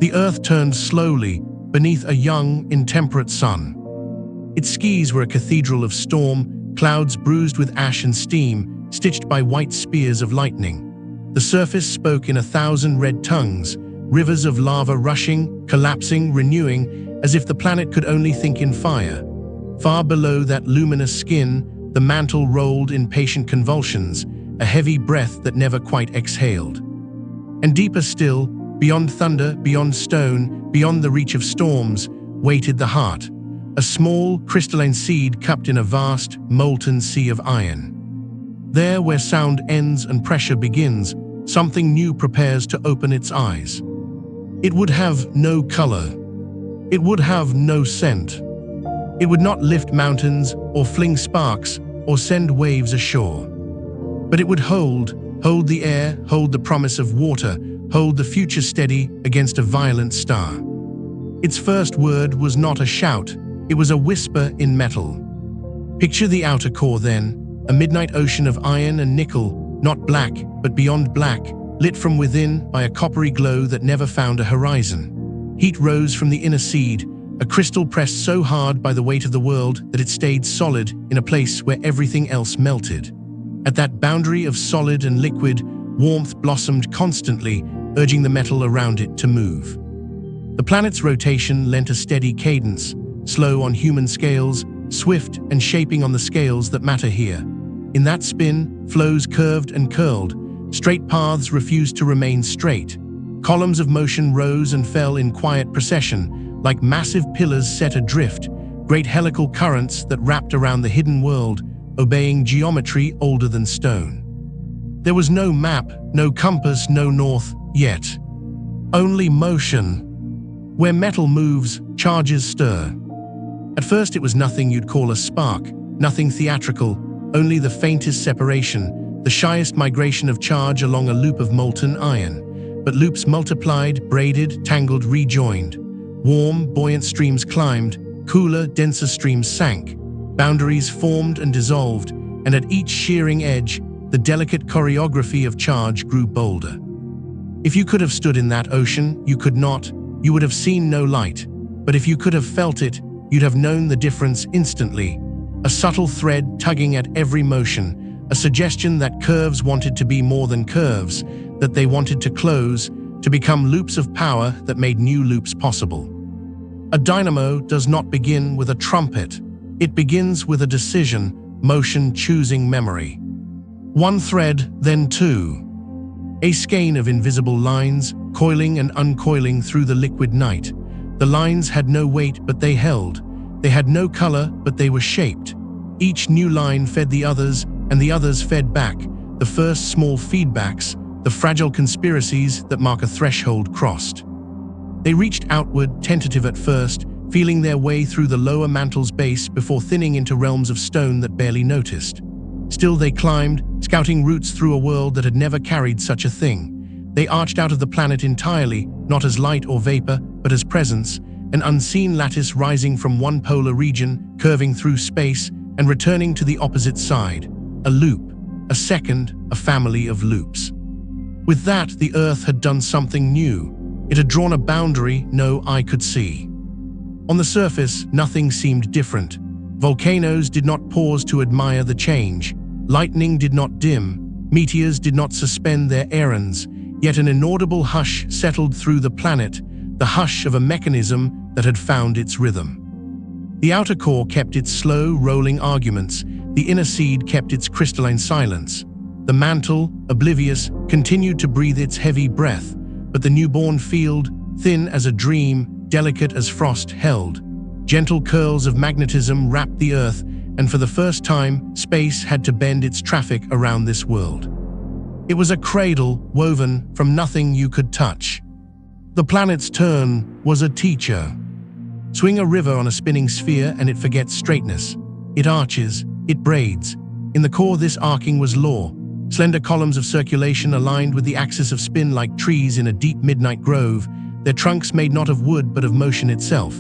The Earth turned slowly beneath a young, intemperate sun. Its skies were a cathedral of storm, clouds bruised with ash and steam, stitched by white spears of lightning. The surface spoke in 1,000 red tongues, rivers of lava rushing, collapsing, renewing, as if the planet could only think in fire. Far below that luminous skin, the mantle rolled in patient convulsions, a heavy breath that never quite exhaled. And deeper still, beyond thunder, beyond stone, beyond the reach of storms, waited the heart, a small, crystalline seed cupped in a vast, molten sea of iron. There, where sound ends and pressure begins, something new prepares to open its eyes. It would have no color. It would have no scent. It would not lift mountains or fling sparks or send waves ashore. But it would hold the air, hold the promise of water, hold the future steady against a violent star. Its first word was not a shout, it was a whisper in metal. Picture the outer core then, a midnight ocean of iron and nickel, not black, but beyond black, lit from within by a coppery glow that never found a horizon. Heat rose from the inner seed, a crystal pressed so hard by the weight of the world that it stayed solid in a place where everything else melted. At that boundary of solid and liquid, warmth blossomed constantly, urging the metal around it to move. The planet's rotation lent a steady cadence, slow on human scales, swift and shaping on the scales that matter here. In that spin, flows curved and curled, straight paths refused to remain straight. Columns of motion rose and fell in quiet procession, like massive pillars set adrift, great helical currents that wrapped around the hidden world, obeying geometry older than stone. There was no map, no compass, no north, yet. Only motion. Where metal moves, charges stir. At first it was nothing you'd call a spark, nothing theatrical, only the faintest separation, the shyest migration of charge along a loop of molten iron. But loops multiplied, braided, tangled, rejoined. Warm, buoyant streams climbed, cooler, denser streams sank. Boundaries formed and dissolved, and at each shearing edge, the delicate choreography of charge grew bolder. If you could have stood in that ocean, you could not. You would have seen no light. But if you could have felt it, you'd have known the difference instantly. A subtle thread tugging at every motion, a suggestion that curves wanted to be more than curves, that they wanted to close, to become loops of power that made new loops possible. A dynamo does not begin with a trumpet. It begins with a decision, motion choosing memory. One thread, then two. A skein of invisible lines, coiling and uncoiling through the liquid night. The lines had no weight, but they held. They had no color, but they were shaped. Each new line fed the others, and the others fed back, the first small feedbacks, the fragile conspiracies that mark a threshold crossed. They reached outward, tentative at first, feeling their way through the lower mantle's base before thinning into realms of stone that barely noticed. Still they climbed, scouting routes through a world that had never carried such a thing. They arched out of the planet entirely, not as light or vapor, but as presence, an unseen lattice rising from one polar region, curving through space, and returning to the opposite side. A loop, a second, a family of loops. With that, the Earth had done something new. It had drawn a boundary no eye could see. On the surface, nothing seemed different. Volcanoes did not pause to admire the change. Lightning did not dim. Meteors did not suspend their errands. Yet an inaudible hush settled through the planet, the hush of a mechanism that had found its rhythm. The outer core kept its slow, rolling arguments. The inner seed kept its crystalline silence. The mantle, oblivious, continued to breathe its heavy breath, but the newborn field, thin as a dream, delicate as frost, held. Gentle curls of magnetism wrapped the Earth, and for the first time, space had to bend its traffic around this world. It was a cradle woven from nothing you could touch. The planet's turn was a teacher. Swing a river on a spinning sphere and it forgets straightness. It arches, it braids. In the core, this arcing was law. Slender columns of circulation aligned with the axis of spin like trees in a deep midnight grove, their trunks made not of wood but of motion itself.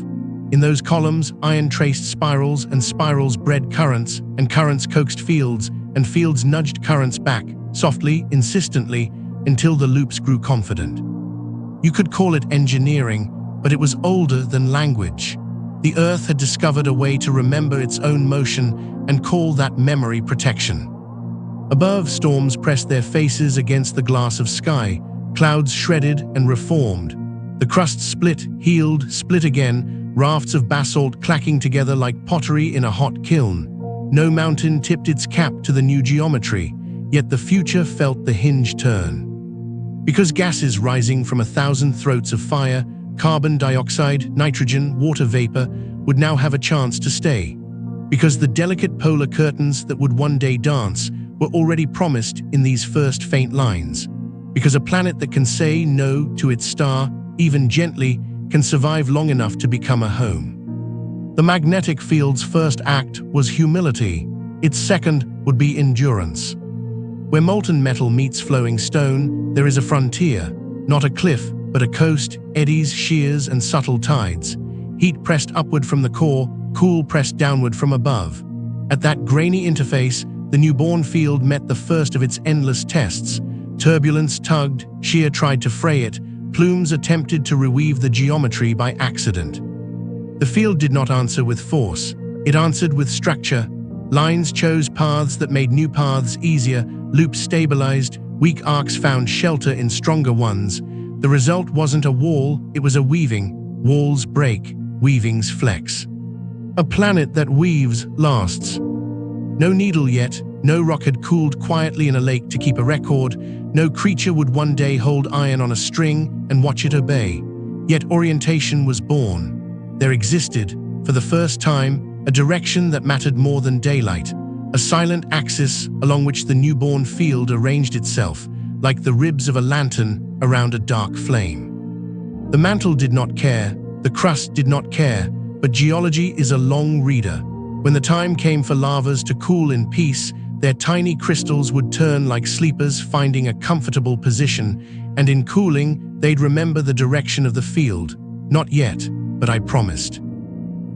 In those columns, iron traced spirals, and spirals bred currents, and currents coaxed fields, and fields nudged currents back, softly, insistently, until the loops grew confident. You could call it engineering, but it was older than language. The Earth had discovered a way to remember its own motion and call that memory protection. Above, storms pressed their faces against the glass of sky, clouds shredded and reformed. The crust split, healed, split again, rafts of basalt clacking together like pottery in a hot kiln. No mountain tipped its cap to the new geometry, yet the future felt the hinge turn. Because gases rising from 1,000 throats of fire, carbon dioxide, nitrogen, water vapor, would now have a chance to stay. Because the delicate polar curtains that would one day dance were already promised in these first faint lines. Because a planet that can say no to its star, even gently, can survive long enough to become a home. The magnetic field's first act was humility. Its second would be endurance. Where molten metal meets flowing stone, there is a frontier, not a cliff, but a coast, eddies, shears, and subtle tides. Heat pressed upward from the core, cool pressed downward from above. At that grainy interface, the newborn field met the first of its endless tests. Turbulence tugged, shear tried to fray it, plumes attempted to reweave the geometry by accident. The field did not answer with force, it answered with structure. Lines chose paths that made new paths easier, loops stabilized, weak arcs found shelter in stronger ones. The result wasn't a wall, it was a weaving. Walls break, weavings flex. A planet that weaves lasts. No needle yet, no rock had cooled quietly in a lake to keep a record, no creature would one day hold iron on a string and watch it obey. Yet orientation was born. There existed, for the first time, a direction that mattered more than daylight, a silent axis along which the newborn field arranged itself, like the ribs of a lantern around a dark flame. The mantle did not care, the crust did not care, but geology is a long reader. When the time came for lavas to cool in peace, their tiny crystals would turn like sleepers finding a comfortable position, and in cooling, they'd remember the direction of the field. Not yet, but I promised.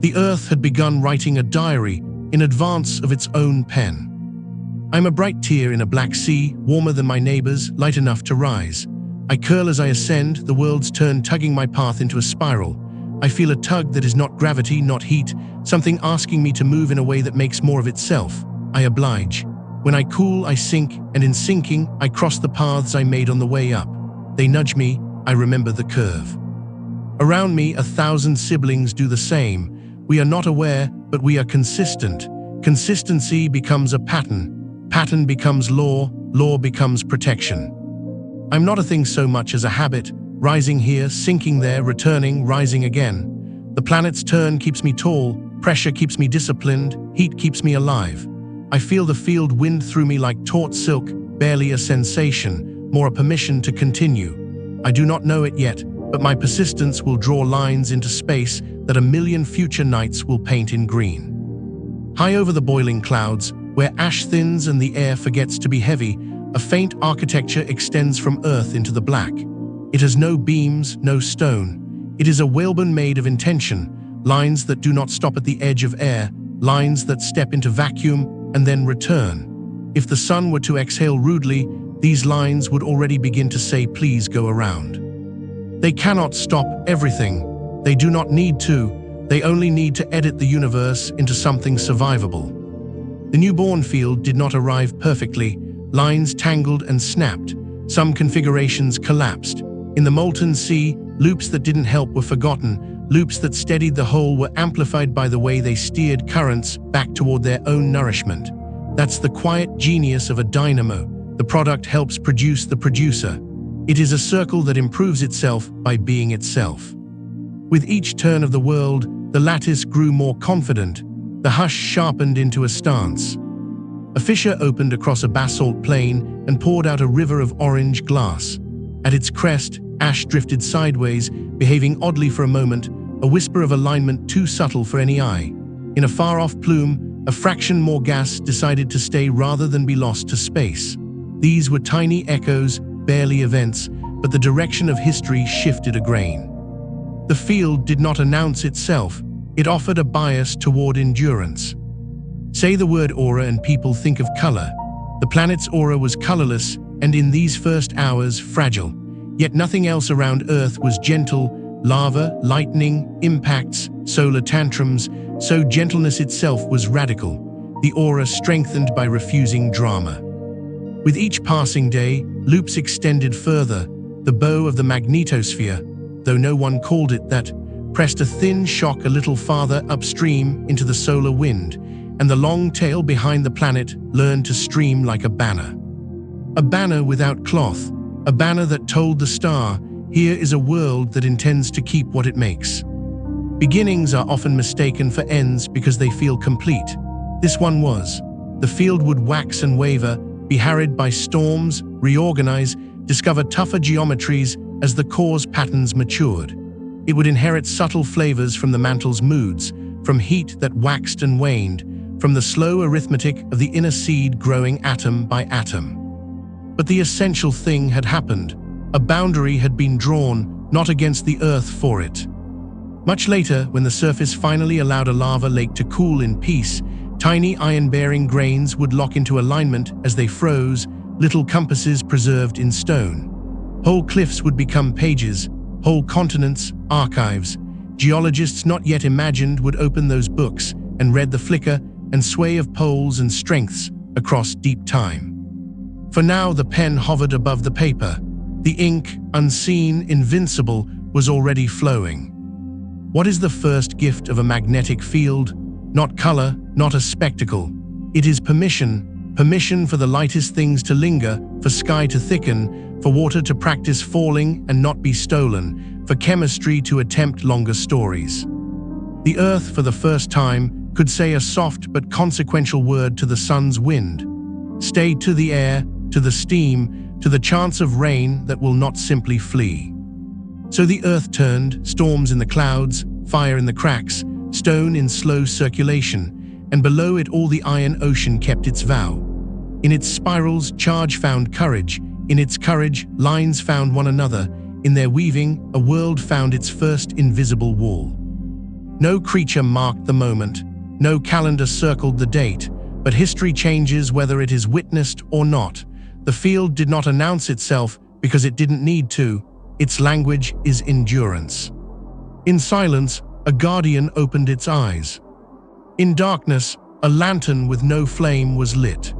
The Earth had begun writing a diary in advance of its own pen. I'm a bright tear in a black sea, warmer than my neighbors, light enough to rise. I curl as I ascend, the world's turn tugging my path into a spiral. I feel a tug that is not gravity, not heat, something asking me to move in a way that makes more of itself. I oblige. When I cool, I sink, and in sinking, I cross the paths I made on the way up. They nudge me, I remember the curve. Around me, 1,000 siblings do the same. We are not aware, but we are consistent. Consistency becomes a pattern. Pattern becomes law. Law becomes protection. I'm not a thing so much as a habit, rising here, sinking there, returning, rising again. The planet's turn keeps me tall, pressure keeps me disciplined, heat keeps me alive. I feel the field wind through me like taut silk, barely a sensation, more a permission to continue. I do not know it yet, but my persistence will draw lines into space that a million future nights will paint in green. High over the boiling clouds, where ash thins and the air forgets to be heavy, a faint architecture extends from earth into the black. It has no beams, no stone. It is a whalebone made of intention, lines that do not stop at the edge of air, lines that step into vacuum and then return. If the sun were to exhale rudely, these lines would already begin to say, "Please go around." They cannot stop everything. They do not need to. They only need to edit the universe into something survivable. The newborn field did not arrive perfectly. Lines tangled and snapped. Some configurations collapsed. In the molten sea, loops that didn't help were forgotten. Loops that steadied the whole were amplified by the way they steered currents back toward their own nourishment. That's the quiet genius of a dynamo. The product helps produce the producer. It is a circle that improves itself by being itself. With each turn of the world, the lattice grew more confident. The hush sharpened into a stance. A fissure opened across a basalt plain and poured out a river of orange glass. At its crest, ash drifted sideways, behaving oddly for a moment, a whisper of alignment too subtle for any eye. In a far-off plume, a fraction more gas decided to stay rather than be lost to space. These were tiny echoes, barely events, but the direction of history shifted a grain. The field did not announce itself. It offered a bias toward endurance. Say the word aura and people think of color. The planet's aura was colorless and in these first hours fragile. Yet nothing else around Earth was gentle. Lava, lightning, impacts, solar tantrums, so gentleness itself was radical, the aura strengthened by refusing drama. With each passing day, loops extended further. The bow of the magnetosphere, though no one called it that, pressed a thin shock a little farther upstream into the solar wind, and the long tail behind the planet learned to stream like a banner. A banner without cloth, a banner that told the star, here is a world that intends to keep what it makes. Beginnings are often mistaken for ends because they feel complete. This one was. The field would wax and waver, be harried by storms, reorganize, discover tougher geometries as the core's patterns matured. It would inherit subtle flavors from the mantle's moods, from heat that waxed and waned, from the slow arithmetic of the inner seed growing atom by atom. But the essential thing had happened. A boundary had been drawn, not against the Earth for it. Much later, when the surface finally allowed a lava lake to cool in peace, tiny iron-bearing grains would lock into alignment as they froze, little compasses preserved in stone. Whole cliffs would become pages, whole continents, archives. Geologists not yet imagined would open those books and read the flicker and sway of poles and strengths across deep time. For now, the pen hovered above the paper. The ink, unseen, invincible, was already flowing. What is the first gift of a magnetic field? Not color, not a spectacle. It is permission, permission for the lightest things to linger, for sky to thicken, for water to practice falling and not be stolen, for chemistry to attempt longer stories. The Earth, for the first time, could say a soft but consequential word to the sun's wind. Stay to the air, to the steam, to the chance of rain that will not simply flee. So the Earth turned, storms in the clouds, fire in the cracks, stone in slow circulation, and below it all the iron ocean kept its vow. In its spirals, charge found courage. In its courage, lines found one another. In their weaving, a world found its first invisible wall. No creature marked the moment, no calendar circled the date, but history changes whether it is witnessed or not. The field did not announce itself because it didn't need to. Its language is endurance. In silence, a guardian opened its eyes. In darkness, a lantern with no flame was lit.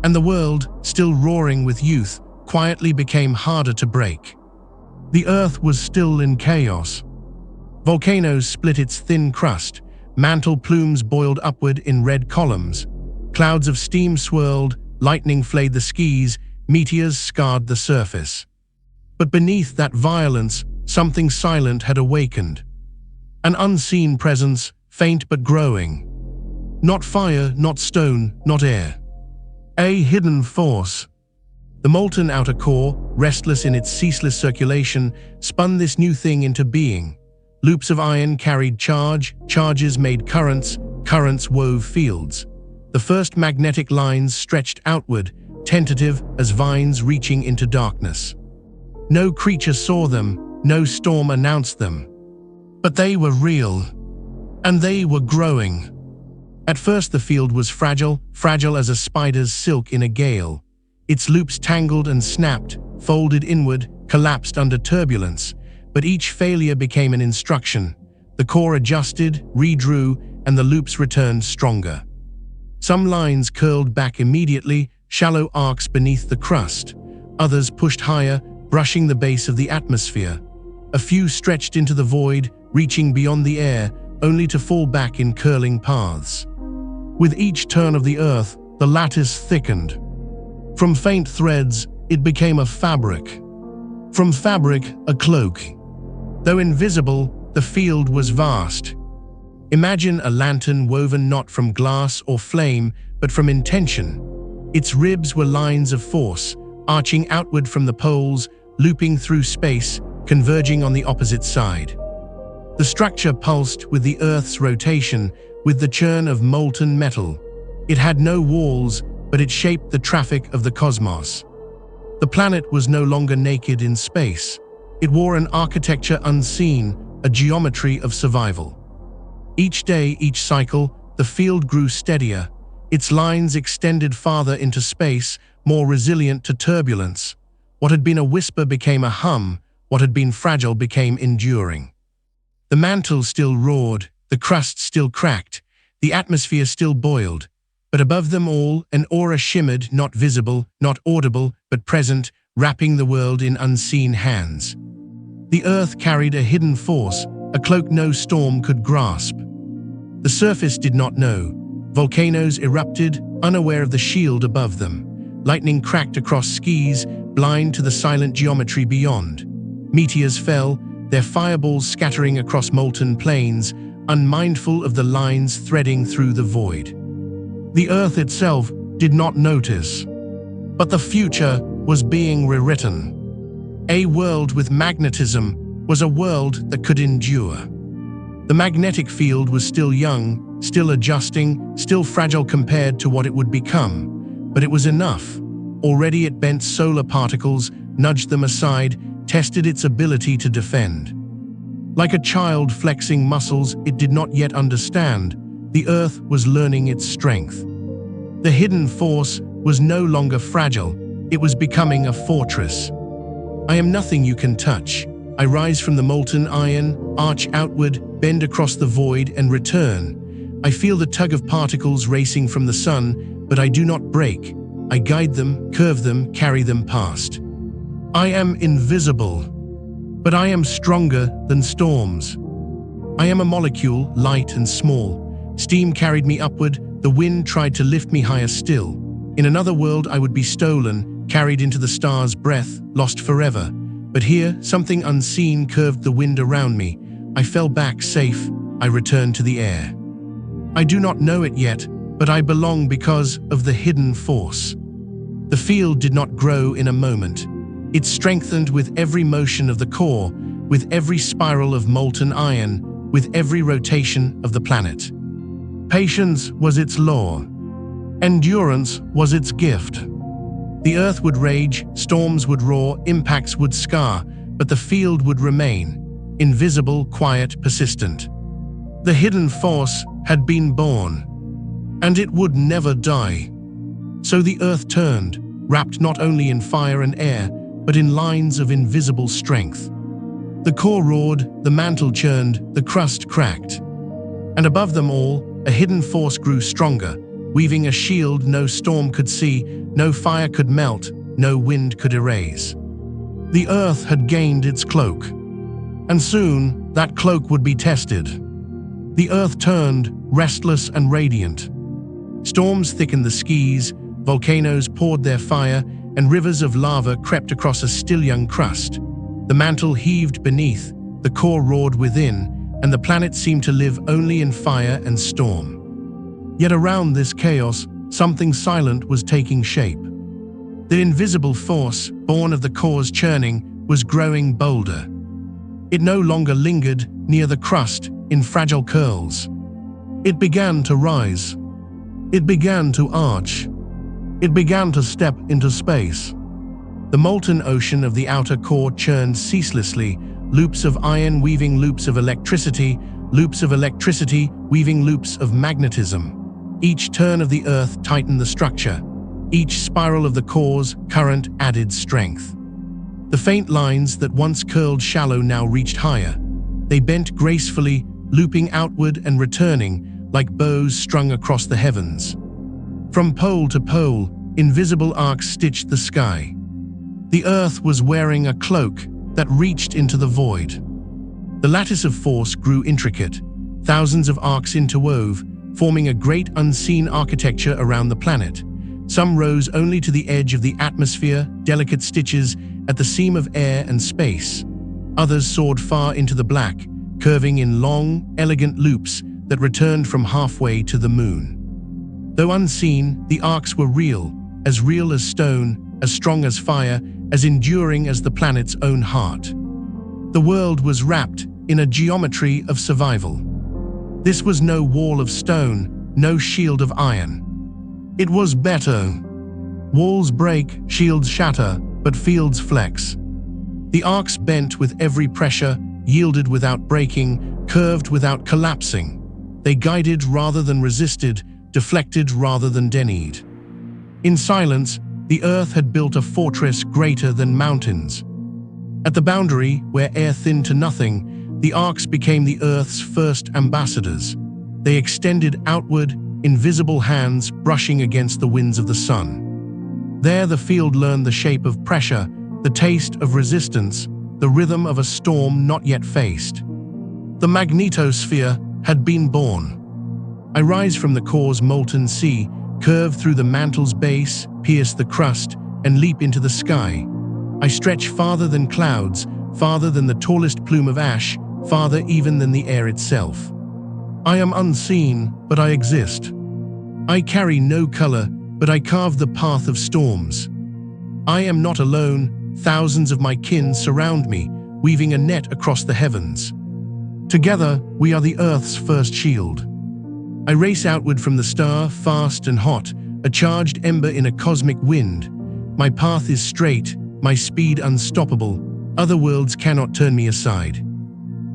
And the world, still roaring with youth, quietly became harder to break. The Earth was still in chaos. Volcanoes split its thin crust, mantle plumes boiled upward in red columns. Clouds of steam swirled, lightning flayed the skies, meteors scarred the surface. But beneath that violence, something silent had awakened. An unseen presence, faint but growing. Not fire, not stone, not air. A hidden force. The molten outer core, restless in its ceaseless circulation, spun this new thing into being. Loops of iron carried charge, charges made currents, currents wove fields. The first magnetic lines stretched outward, tentative as vines reaching into darkness. No creature saw them, no storm announced them. But they were real, and they were growing. At first the field was fragile, fragile as a spider's silk in a gale. Its loops tangled and snapped, folded inward, collapsed under turbulence. But each failure became an instruction. The core adjusted, redrew, and the loops returned stronger. Some lines curled back immediately, shallow arcs beneath the crust. Others pushed higher, brushing the base of the atmosphere. A few stretched into the void, reaching beyond the air, only to fall back in curling paths. With each turn of the Earth, the lattice thickened. From faint threads, it became a fabric. From fabric, a cloak. Though invisible, the field was vast. Imagine a lantern woven not from glass or flame, but from intention. Its ribs were lines of force, arching outward from the poles, looping through space, converging on the opposite side. The structure pulsed with the Earth's rotation, with the churn of molten metal. It had no walls, but it shaped the traffic of the cosmos. The planet was no longer naked in space. It wore an architecture unseen, a geometry of survival. Each day, each cycle, the field grew steadier. Its lines extended farther into space, more resilient to turbulence. What had been a whisper became a hum, what had been fragile became enduring. The mantle still roared, the crust still cracked, the atmosphere still boiled, but above them all an aura shimmered, not visible, not audible, but present, wrapping the world in unseen hands. The earth carried a hidden force, a cloak no storm could grasp. The surface did not know. Volcanoes erupted, unaware of the shield above them. Lightning cracked across skies, blind to the silent geometry beyond. Meteors fell, their fireballs scattering across molten plains, unmindful of the lines threading through the void. The earth itself did not notice, but the future was being rewritten. A world with magnetism was a world that could endure. The magnetic field was still young, still adjusting, still fragile compared to what it would become, but it was enough. Already it bent solar particles, nudged them aside, tested its ability to defend. Like a child flexing muscles it did not yet understand, the earth was learning its strength. The hidden force was no longer fragile, it was becoming a fortress. I am nothing you can touch. I rise from the molten iron, arch outward, bend across the void and return. I feel the tug of particles racing from the sun, but I do not break. I guide them, curve them, carry them past. I am invisible, but I am stronger than storms. I am a molecule, light and small. Steam carried me upward, the wind tried to lift me higher still. In another world I would be stolen, carried into the stars' breath, lost forever. But here, something unseen curved the wind around me. I fell back safe, I returned to the air. I do not know it yet, but I belong because of the hidden force. The field did not grow in a moment. It strengthened with every motion of the core, with every spiral of molten iron, with every rotation of the planet. Patience was its law. Endurance was its gift. The earth would rage, storms would roar, impacts would scar, but the field would remain, invisible, quiet, persistent. The hidden force had been born, and it would never die. So the earth turned, wrapped not only in fire and air, but in lines of invisible strength. The core roared, the mantle churned, the crust cracked. And above them all, a hidden force grew stronger, weaving a shield no storm could see, no fire could melt, no wind could erase. The earth had gained its cloak, and soon that cloak would be tested. The earth turned, restless and radiant. Storms thickened the skies, volcanoes poured their fire, and rivers of lava crept across a still young crust. The mantle heaved beneath, the core roared within, and the planet seemed to live only in fire and storm. Yet around this chaos, something silent was taking shape. The invisible force, born of the core's churning, was growing bolder. It no longer lingered near the crust in fragile curls. It began to rise. It began to arch. It began to step into space. The molten ocean of the outer core churned ceaselessly, loops of iron weaving loops of electricity weaving loops of magnetism. Each turn of the earth tightened the structure. Each spiral of the core's current added strength. The faint lines that once curled shallow now reached higher. They bent gracefully, looping outward and returning like bows strung across the heavens. From pole to pole, invisible arcs stitched the sky. The earth was wearing a cloak that reached into the void. The lattice of force grew intricate. Thousands of arcs interwove, forming a great unseen architecture around the planet. Some rose only to the edge of the atmosphere, delicate stitches at the seam of air and space. Others soared far into the black, curving in long, elegant loops that returned from halfway to the moon. Though unseen, the arcs were real as stone, as strong as fire, as enduring as the planet's own heart. The world was wrapped in a geometry of survival. This was no wall of stone, no shield of iron. It was better. Walls break, shields shatter, but fields flex. The arcs bent with every pressure, yielded without breaking, curved without collapsing. They guided rather than resisted, deflected rather than denied. In silence, The Earth had built a fortress greater than mountains. At the boundary, where air thinned to nothing, the arcs became the Earth's first ambassadors. They extended outward, invisible hands brushing against the winds of the sun. There the field learned the shape of pressure, the taste of resistance, the rhythm of a storm not yet faced. The magnetosphere had been born. I rise from the core's molten sea, curve through the mantle's base, pierce the crust, and leap into the sky. I stretch farther than clouds, farther than the tallest plume of ash, farther even than the air itself. I am unseen, but I exist. I carry no color, but I carve the path of storms. I am not alone, thousands of my kin surround me, weaving a net across the heavens. Together, we are the Earth's first shield. I race outward from the star, fast and hot, a charged ember in a cosmic wind. My path is straight, my speed unstoppable. Other worlds cannot turn me aside.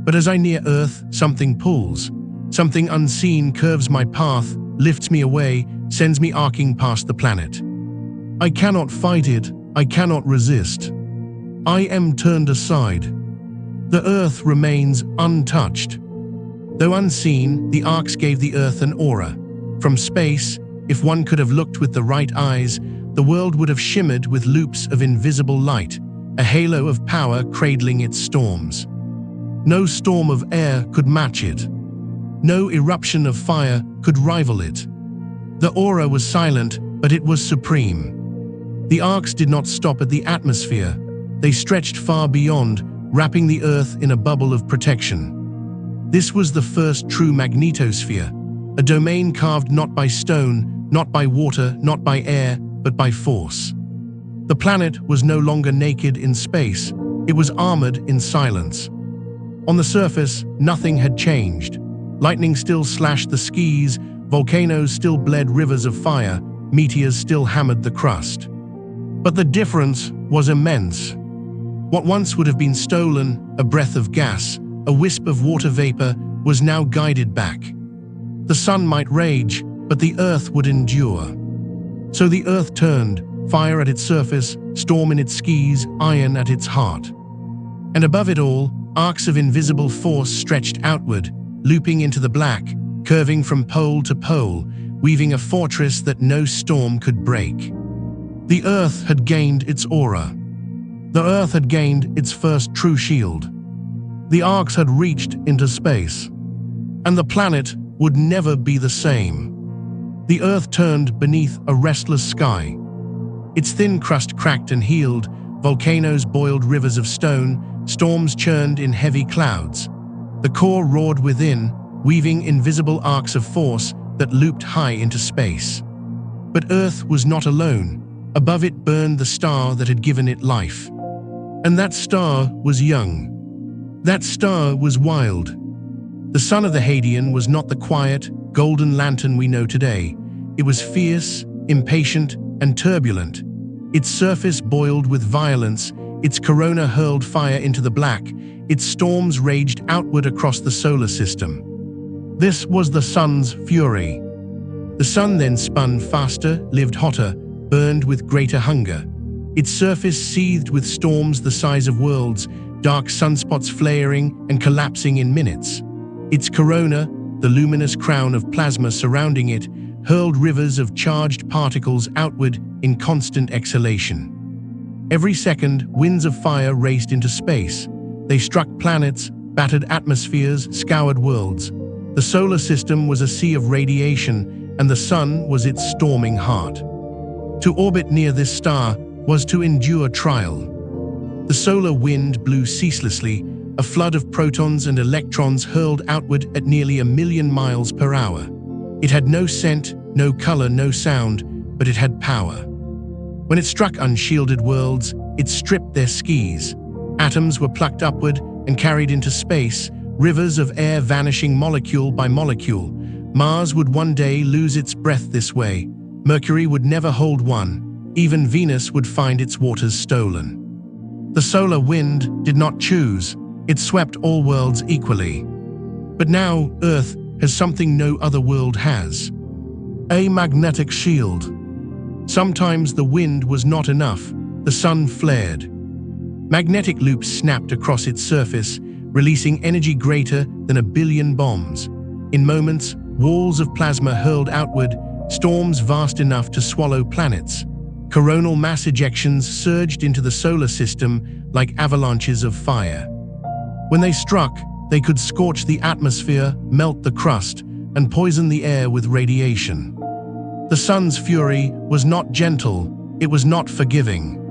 But as I near Earth, something pulls. Something unseen curves my path, lifts me away, sends me arcing past the planet. I cannot fight it, I cannot resist. I am turned aside. The Earth remains untouched. Though unseen, the arcs gave the Earth an aura. From space, if one could have looked with the right eyes, the world would have shimmered with loops of invisible light, a halo of power cradling its storms. No storm of air could match it. No eruption of fire could rival it. The aura was silent, but it was supreme. The arcs did not stop at the atmosphere. They stretched far beyond, wrapping the Earth in a bubble of protection. This was the first true magnetosphere, a domain carved not by stone, not by water, not by air, but by force. The planet was no longer naked in space, it was armored in silence. On the surface, nothing had changed. Lightning still slashed the skies, volcanoes still bled rivers of fire, meteors still hammered the crust. But the difference was immense. What once would have been stolen, a breath of gas, a wisp of water vapor, was now guided back. The sun might rage, but the Earth would endure. So the Earth turned, fire at its surface, storm in its skies, iron at its heart. And above it all, arcs of invisible force stretched outward, looping into the black, curving from pole to pole, weaving a fortress that no storm could break. The Earth had gained its aura. The Earth had gained its first true shield. The arcs had reached into space. And the planet would never be the same. The Earth turned beneath a restless sky. Its thin crust cracked and healed, volcanoes boiled rivers of stone, storms churned in heavy clouds. The core roared within, weaving invisible arcs of force that looped high into space. But Earth was not alone. Above it burned the star that had given it life. And that star was young. That star was wild. The sun of the Hadean was not the quiet, golden lantern we know today. It was fierce, impatient, and turbulent. Its surface boiled with violence, its corona hurled fire into the black, its storms raged outward across the solar system. This was the sun's fury. The sun then spun faster, lived hotter, burned with greater hunger. Its surface seethed with storms the size of worlds, dark sunspots flaring and collapsing in minutes. Its corona, the luminous crown of plasma surrounding it, hurled rivers of charged particles outward in constant exhalation. Every second, winds of fire raced into space. They struck planets, battered atmospheres, scoured worlds. The solar system was a sea of radiation, and the sun was its storming heart. To orbit near this star was to endure trial. The solar wind blew ceaselessly, a flood of protons and electrons hurled outward at nearly 1,000,000 miles per hour. It had no scent, no color, no sound, but it had power. When it struck unshielded worlds, it stripped their skis. Atoms were plucked upward and carried into space, rivers of air vanishing molecule by molecule. Mars would one day lose its breath this way. Mercury would never hold one. Even Venus would find its waters stolen. The solar wind did not choose. It swept all worlds equally. But now Earth has something no other world has. A magnetic shield. Sometimes the wind was not enough. The sun flared. Magnetic loops snapped across its surface, releasing energy greater than 1 billion bombs. In moments, walls of plasma hurled outward, storms vast enough to swallow planets. Coronal mass ejections surged into the solar system like avalanches of fire. When they struck, they could scorch the atmosphere, melt the crust, and poison the air with radiation. The sun's fury was not gentle, it was not forgiving.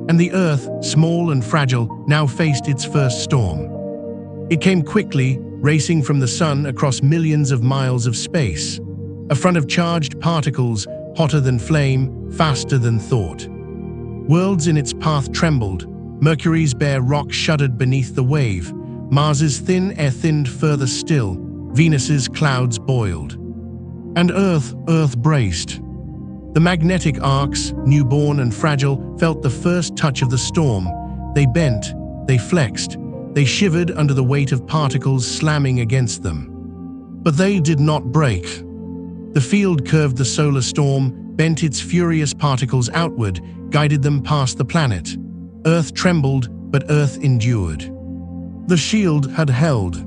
And the Earth, small and fragile, now faced its first storm. It came quickly, racing from the sun across millions of miles of space. A front of charged particles, hotter than flame, faster than thought. Worlds in its path trembled. Mercury's bare rock shuddered beneath the wave. Mars's thin air thinned further still. Venus's clouds boiled. And Earth braced. The magnetic arcs, newborn and fragile, felt the first touch of the storm. They bent, they flexed, they shivered under the weight of particles slamming against them. But they did not break. The field curved the solar storm, bent its furious particles outward, guided them past the planet. Earth trembled, but Earth endured. The shield had held.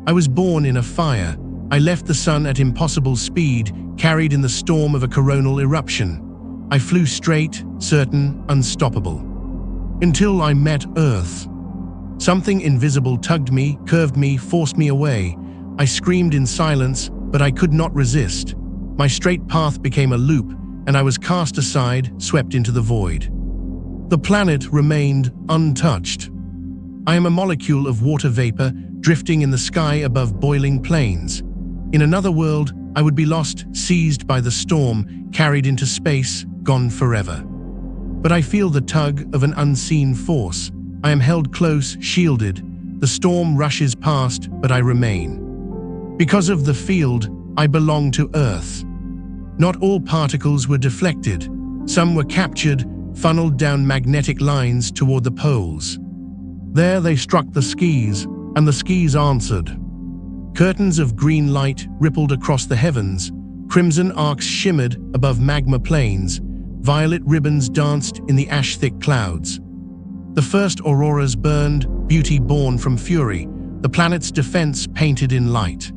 I was born in a fire. I left the sun at impossible speed, carried in the storm of a coronal eruption. I flew straight, certain, unstoppable. Until I met Earth. Something invisible tugged me, curved me, forced me away. I screamed in silence, but I could not resist. My straight path became a loop, and I was cast aside, swept into the void. The planet remained untouched. I am a molecule of water vapor drifting in the sky above boiling plains. In another world, I would be lost, seized by the storm, carried into space, gone forever. But I feel the tug of an unseen force. I am held close, shielded. The storm rushes past, but I remain. Because of the field, I belong to Earth. Not all particles were deflected. Some were captured, funneled down magnetic lines toward the poles. There they struck the skis, and the skis answered. Curtains of green light rippled across the heavens. Crimson arcs shimmered above magma plains. Violet ribbons danced in the ash-thick clouds. The first auroras burned, beauty born from fury, the planet's defense painted in light.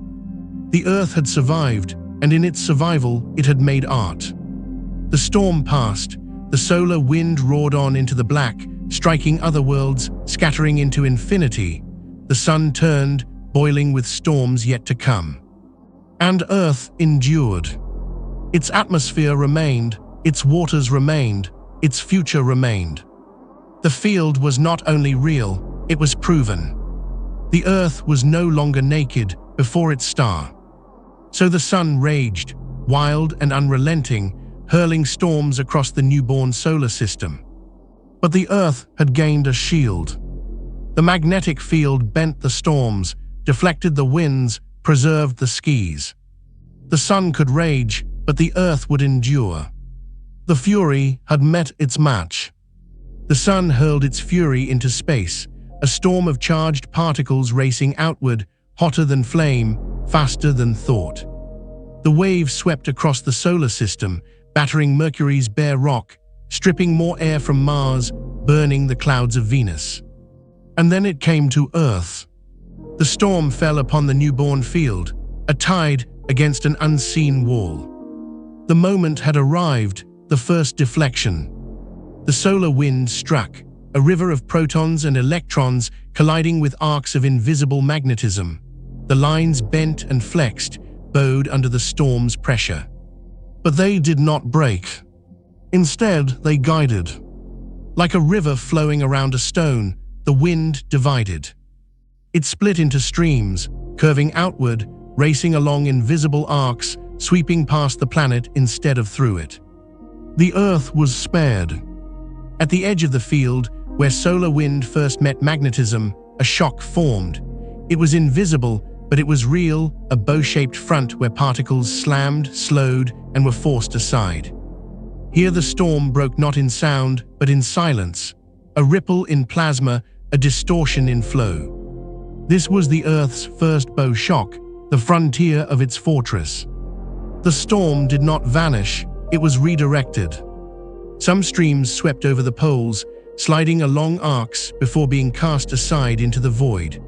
The Earth had survived, and in its survival, it had made art. The storm passed. The solar wind roared on into the black, striking other worlds, scattering into infinity. The sun turned, boiling with storms yet to come. And Earth endured. Its atmosphere remained, its waters remained, its future remained. The field was not only real, it was proven. The Earth was no longer naked before its star. So the sun raged, wild and unrelenting, hurling storms across the newborn solar system. But the Earth had gained a shield. The magnetic field bent the storms, deflected the winds, preserved the skis. The sun could rage, but the Earth would endure. The fury had met its match. The sun hurled its fury into space, a storm of charged particles racing outward, hotter than flame, faster than thought. The wave swept across the solar system, battering Mercury's bare rock, stripping more air from Mars, burning the clouds of Venus. And then it came to Earth. The storm fell upon the newborn field, a tide against an unseen wall. The moment had arrived, the first deflection. The solar wind struck, a river of protons and electrons colliding with arcs of invisible magnetism. The lines bent and flexed, bowed under the storm's pressure. But they did not break. Instead, they guided. Like a river flowing around a stone, the wind divided. It split into streams, curving outward, racing along invisible arcs, sweeping past the planet instead of through it. The Earth was spared. At the edge of the field, where solar wind first met magnetism, a shock formed. It was invisible, but it was real, a bow-shaped front where particles slammed, slowed, and were forced aside. Here the storm broke not in sound, but in silence, a ripple in plasma, a distortion in flow. This was the Earth's first bow shock, the frontier of its fortress. The storm did not vanish, it was redirected. Some streams swept over the poles, sliding along arcs before being cast aside into the void.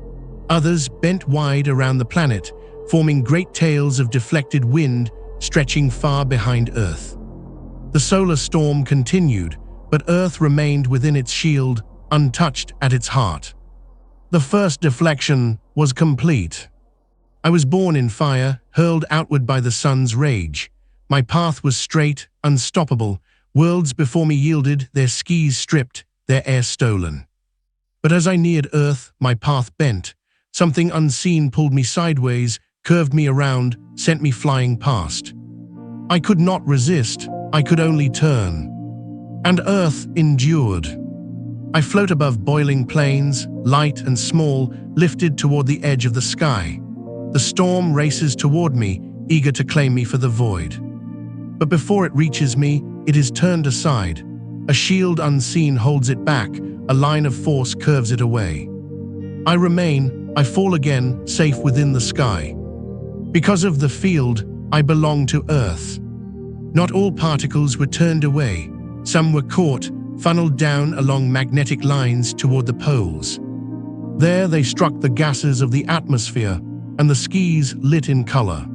Others bent wide around the planet, forming great tails of deflected wind stretching far behind Earth. The solar storm continued, but Earth remained within its shield, untouched at its heart. The first deflection was complete. I was born in fire, hurled outward by the sun's rage. My path was straight, unstoppable. Worlds before me yielded, their skis stripped, their air stolen. But as I neared Earth, my path bent. Something unseen pulled me sideways, curved me around, sent me flying past. I could not resist, I could only turn. And Earth endured. I float above boiling plains, light and small, lifted toward the edge of the sky. The storm races toward me, eager to claim me for the void. But before it reaches me, it is turned aside. A shield unseen holds it back, a line of force curves it away. I remain, I fall again, safe within the sky. Because of the field, I belong to Earth. Not all particles were turned away. Some were caught, funneled down along magnetic lines toward the poles. There they struck the gases of the atmosphere, and the skis lit in color.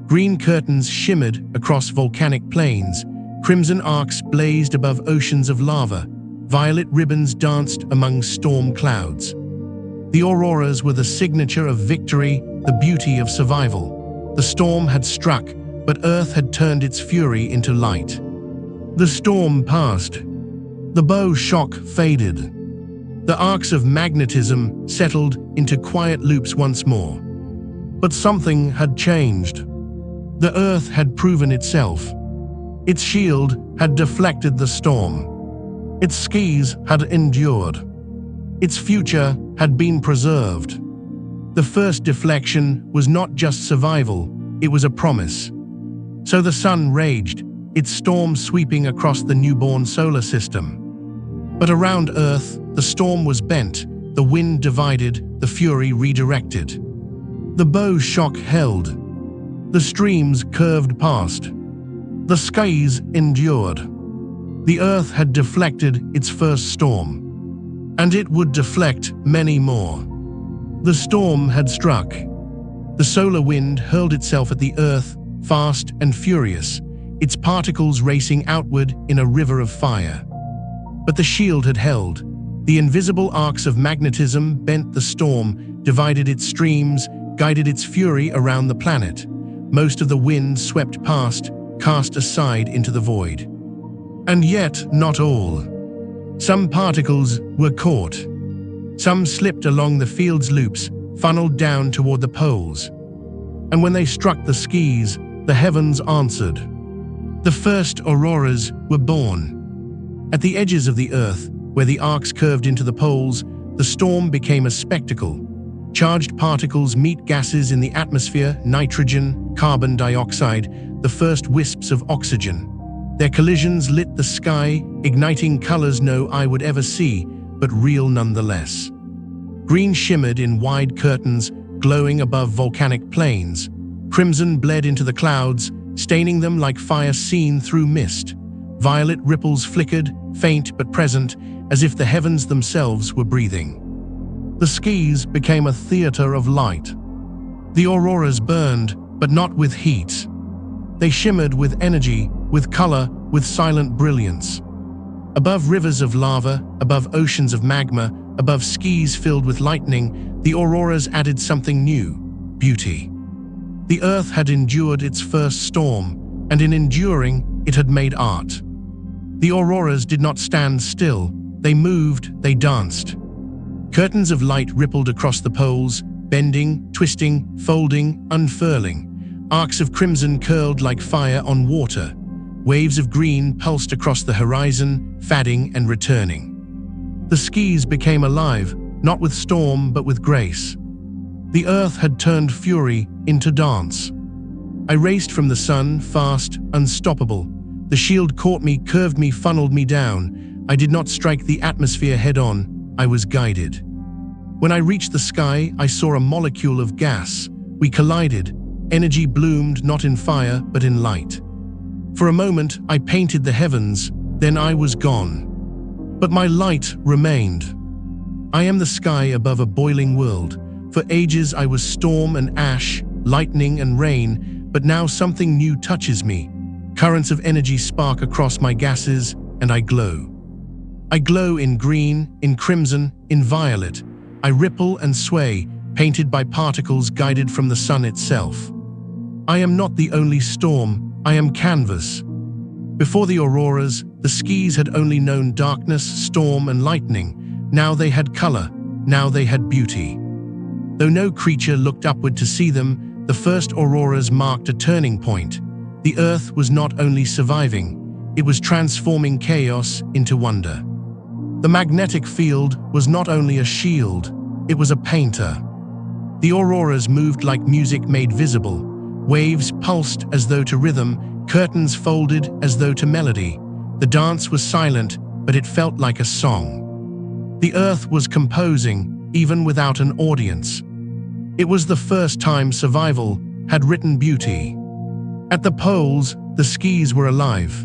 Green curtains shimmered across volcanic plains, crimson arcs blazed above oceans of lava, violet ribbons danced among storm clouds. The auroras were the signature of victory, the beauty of survival. The storm had struck, but Earth had turned its fury into light. The storm passed. The bow shock faded. The arcs of magnetism settled into quiet loops once more. But something had changed. The Earth had proven itself. Its shield had deflected the storm. Its skis had endured. Its future had been preserved. The first deflection was not just survival, it was a promise. So the sun raged, its storm sweeping across the newborn solar system. But around Earth, the storm was bent, the wind divided, the fury redirected. The bow shock held. The streams curved past. The skies endured. The Earth had deflected its first storm, and it would deflect many more. The storm had struck. The solar wind hurled itself at the Earth, fast and furious, its particles racing outward in a river of fire. But the shield had held. The invisible arcs of magnetism bent the storm, divided its streams, guided its fury around the planet. Most of the wind swept past, cast aside into the void. And yet, not all. Some particles were caught. Some slipped along the field's loops, funneled down toward the poles. And when they struck the skis, the heavens answered. The first auroras were born. At the edges of the Earth, where the arcs curved into the poles, the storm became a spectacle. Charged particles meet gases in the atmosphere, nitrogen, carbon dioxide, the first wisps of oxygen. Their collisions lit the sky, igniting colors no eye would ever see, but real nonetheless. Green shimmered in wide curtains, glowing above volcanic plains. Crimson bled into the clouds, staining them like fire seen through mist. Violet ripples flickered, faint but present, as if the heavens themselves were breathing. The skis became a theater of light. The auroras burned, but not with heat. They shimmered with energy, with color, with silent brilliance. Above rivers of lava, above oceans of magma, above skis filled with lightning, the auroras added something new: beauty. The Earth had endured its first storm, and in enduring, it had made art. The auroras did not stand still. They moved, they danced. Curtains of light rippled across the poles, bending, twisting, folding, unfurling. Arcs of crimson curled like fire on water. Waves of green pulsed across the horizon, fading and returning. The skis became alive, not with storm but with grace. The Earth had turned fury into dance. I raced from the sun, fast, unstoppable. The shield caught me, curved me, funneled me down. I did not strike the atmosphere head-on, I was guided. When I reached the sky, I saw a molecule of gas. We collided. Energy bloomed not in fire, but in light. For a moment, I painted the heavens, then I was gone. But my light remained. I am the sky above a boiling world. For ages I was storm and ash, lightning and rain, but now something new touches me. Currents of energy spark across my gases, and I glow. I glow in green, in crimson, in violet. I ripple and sway, painted by particles guided from the sun itself. I am not the only storm, I am canvas. Before the auroras, the skis had only known darkness, storm, and lightning. Now they had color, now they had beauty. Though no creature looked upward to see them, the first auroras marked a turning point. The earth was not only surviving, it was transforming chaos into wonder. The magnetic field was not only a shield, it was a painter. The auroras moved like music made visible. Waves pulsed as though to rhythm, curtains folded as though to melody. The dance was silent, but it felt like a song. The earth was composing, even without an audience. It was the first time survival had written beauty. At the poles, the skis were alive.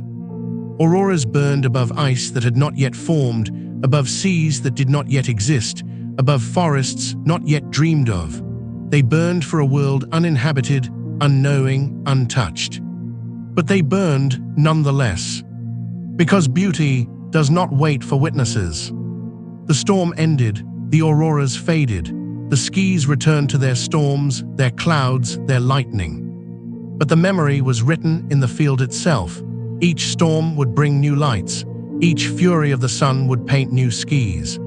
Auroras burned above ice that had not yet formed, above seas that did not yet exist, above forests not yet dreamed of. They burned for a world uninhabited, unknowing, untouched. But they burned nonetheless. Because beauty does not wait for witnesses. The storm ended, the auroras faded, the skis returned to their storms, their clouds, their lightning. But the memory was written in the field itself. Each storm would bring new lights. Each fury of the sun would paint new skis.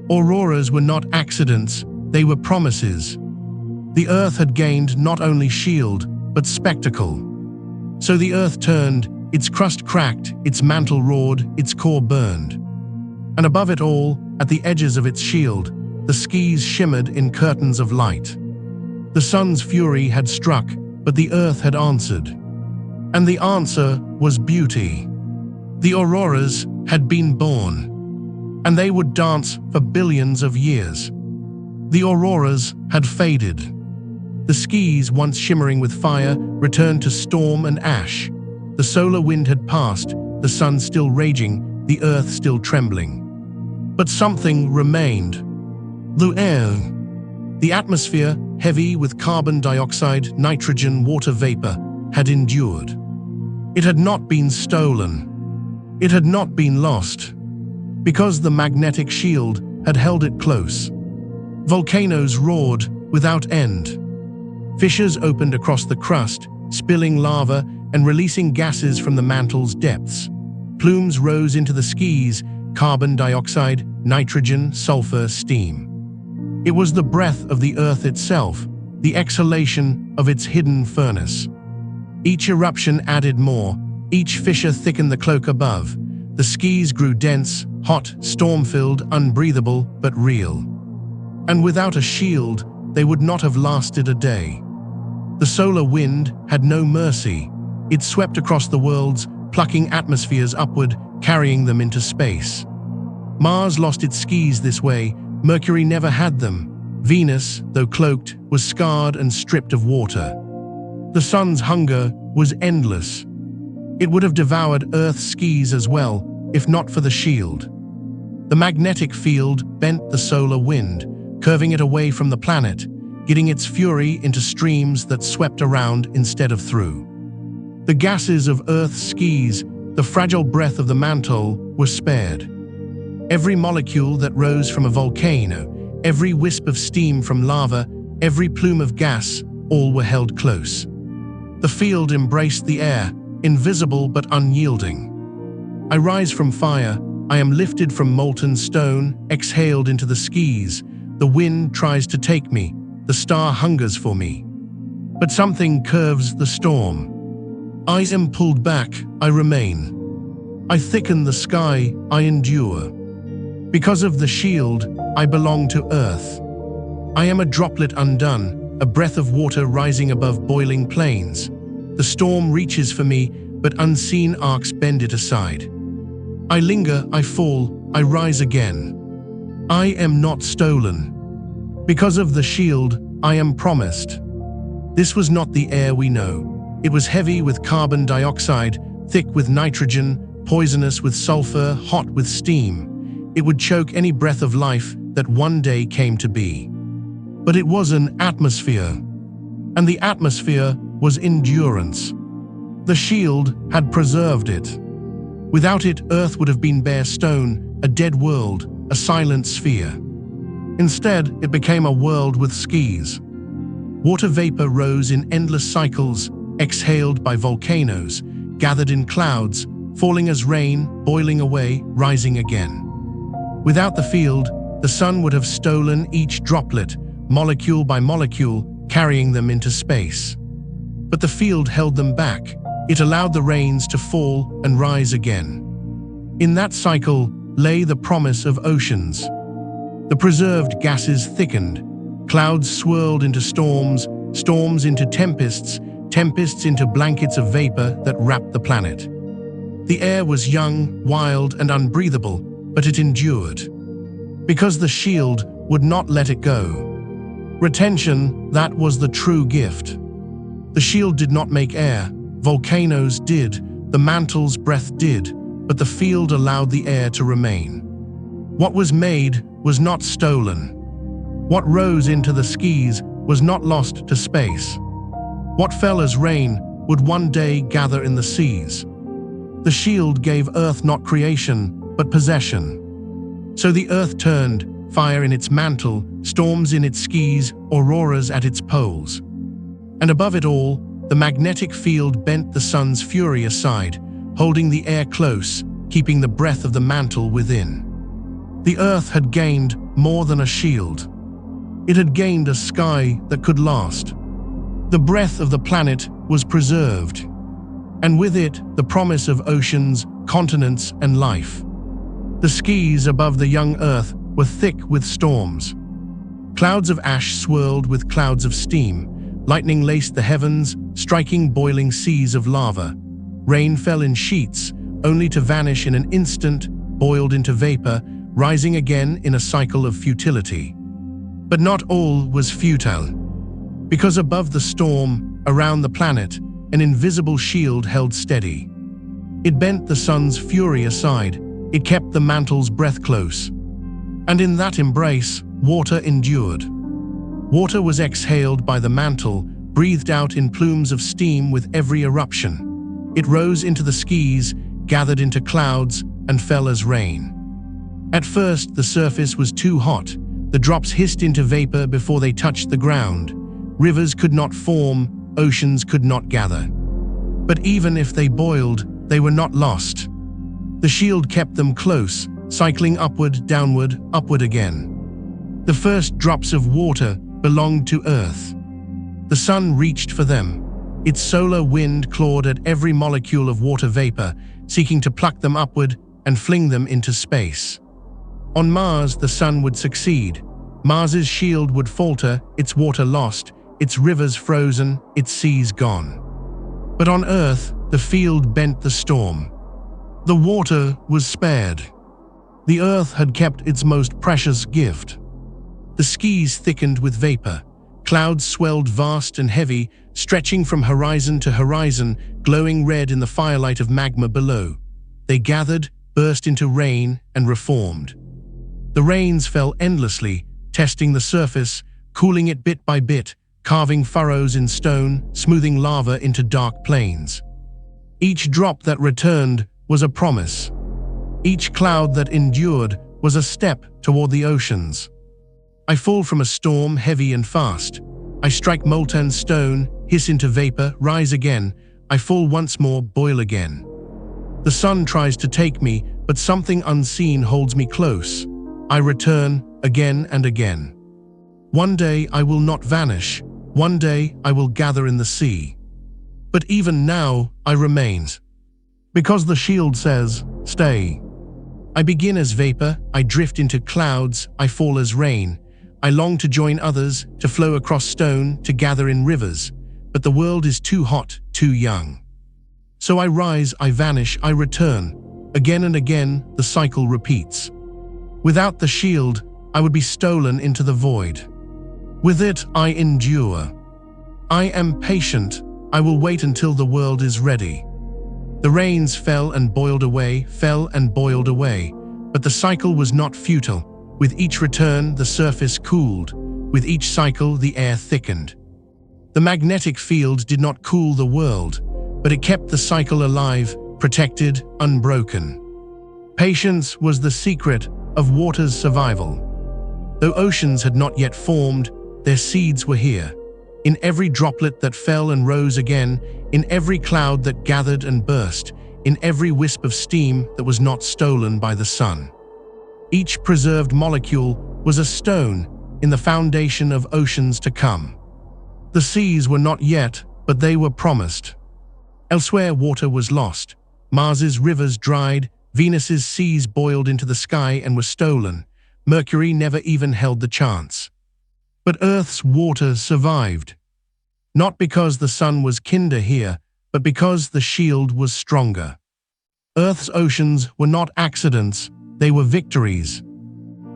Auroras were not accidents, they were promises. The earth had gained not only shield, but spectacle. So the earth turned, its crust cracked, its mantle roared, its core burned. And above it all, at the edges of its shield, the skis shimmered in curtains of light. The sun's fury had struck, but the earth had answered. And the answer was beauty. The auroras had been born, and they would dance for billions of years. The auroras had faded. The skis, once shimmering with fire, returned to storm and ash. The solar wind had passed, the sun still raging, the earth still trembling. But something remained. The atmosphere, heavy with carbon dioxide, nitrogen, water vapor, had endured. It had not been stolen. It had not been lost. Because the magnetic shield had held it close. Volcanoes roared without end. Fissures opened across the crust, spilling lava and releasing gases from the mantle's depths. Plumes rose into the skis, carbon dioxide, nitrogen, sulfur, steam. It was the breath of the earth itself, the exhalation of its hidden furnace. Each eruption added more, each fissure thickened the cloak above. The skis grew dense, hot, storm-filled, unbreathable, but real. And without a shield, they would not have lasted a day. The solar wind had no mercy. It swept across the worlds, plucking atmospheres upward, carrying them into space. Mars lost its skis this way. Mercury never had them. Venus, though cloaked, was scarred and stripped of water. The sun's hunger was endless. It would have devoured Earth's skis as well, if not for the shield. The magnetic field bent the solar wind, curving it away from the planet, getting its fury into streams that swept around instead of through. The gases of Earth's skis, the fragile breath of the mantle, were spared. Every molecule that rose from a volcano, every wisp of steam from lava, every plume of gas, all were held close. The field embraced the air, invisible but unyielding. I rise from fire, I am lifted from molten stone, exhaled into the skis. The wind tries to take me, the star hungers for me. But something curves the storm. I am pulled back, I remain. I thicken the sky, I endure. Because of the shield, I belong to Earth. I am a droplet undone, a breath of water rising above boiling plains. The storm reaches for me, but unseen arcs bend it aside. I linger, I fall, I rise again. I am not stolen. Because of the shield, I am promised. This was not the air we know. It was heavy with carbon dioxide, thick with nitrogen, poisonous with sulfur, hot with steam. It would choke any breath of life that one day came to be. But it was an atmosphere, and the atmosphere was endurance. The shield had preserved it. Without it, Earth would have been bare stone, a dead world, a silent sphere. Instead, it became a world with skis. Water vapor rose in endless cycles, exhaled by volcanoes, gathered in clouds, falling as rain, boiling away, rising again. Without the field, the sun would have stolen each droplet, molecule by molecule, carrying them into space. But the field held them back. It allowed the rains to fall and rise again. In that cycle lay the promise of oceans. The preserved gases thickened. Clouds swirled into storms, storms into tempests, tempests into blankets of vapor that wrapped the planet. The air was young, wild, and unbreathable, but it endured. Because the shield would not let it go. Retention, that was the true gift. The shield did not make air. Volcanoes did, the mantle's breath did, but the field allowed the air to remain. What was made was not stolen. What rose into the skies was not lost to space. What fell as rain would one day gather in the seas. The shield gave Earth not creation, but possession. So the Earth turned, fire in its mantle, storms in its skis, auroras at its poles. And above it all, the magnetic field bent the sun's fury aside, holding the air close, keeping the breath of the mantle within. The Earth had gained more than a shield. It had gained a sky that could last. The breath of the planet was preserved, and with it, the promise of oceans, continents, and life. The skis above the young Earth were thick with storms. Clouds of ash swirled with clouds of steam. Lightning laced the heavens, striking boiling seas of lava. Rain fell in sheets, only to vanish in an instant, boiled into vapor, rising again in a cycle of futility. But not all was futile. Because above the storm, around the planet, an invisible shield held steady. It bent the sun's fury aside. It kept the mantle's breath close. And in that embrace, water endured. Water was exhaled by the mantle, breathed out in plumes of steam with every eruption. It rose into the skies, gathered into clouds, and fell as rain. At first, the surface was too hot. The drops hissed into vapor before they touched the ground. Rivers could not form, oceans could not gather. But even if they boiled, they were not lost. The shield kept them close, cycling upward, downward, upward again. The first drops of water belonged to Earth. The sun reached for them. Its solar wind clawed at every molecule of water vapor, seeking to pluck them upward and fling them into space. On Mars, the sun would succeed. Mars's shield would falter, its water lost, its rivers frozen, its seas gone. But on Earth, the field bent the storm. The water was spared. The Earth had kept its most precious gift. The skis thickened with vapor. Clouds swelled vast and heavy, stretching from horizon to horizon, glowing red in the firelight of magma below. They gathered, burst into rain, and reformed. The rains fell endlessly, testing the surface, cooling it bit by bit, carving furrows in stone, smoothing lava into dark plains. Each drop that returned was a promise. Each cloud that endured was a step toward the oceans. I fall from a storm heavy and fast. I strike molten stone, hiss into vapor, rise again. I fall once more, boil again. The sun tries to take me, but something unseen holds me close. I return again and again. One day I will not vanish. One day I will gather in the sea. But even now I remain. Because the shield says, stay. I begin as vapor, I drift into clouds, I fall as rain. I long to join others, to flow across stone, to gather in rivers. But the world is too hot, too young. So I rise, I vanish, I return. Again and again, the cycle repeats. Without the shield, I would be stolen into the void. With it, I endure. I am patient. I will wait until the world is ready. The rains fell and boiled away, fell and boiled away, but the cycle was not futile. With each return, the surface cooled. With each cycle, the air thickened. The magnetic field did not cool the world, but it kept the cycle alive, protected, unbroken. Patience was the secret of water's survival. Though oceans had not yet formed, their seeds were here. In every droplet that fell and rose again, in every cloud that gathered and burst, in every wisp of steam that was not stolen by the sun. Each preserved molecule was a stone in the foundation of oceans to come. The seas were not yet, but they were promised. Elsewhere water was lost. Mars's rivers dried, Venus's seas boiled into the sky and were stolen. Mercury never even held the chance. But Earth's water survived. Not because the sun was kinder here, but because the shield was stronger. Earth's oceans were not accidents, they were victories.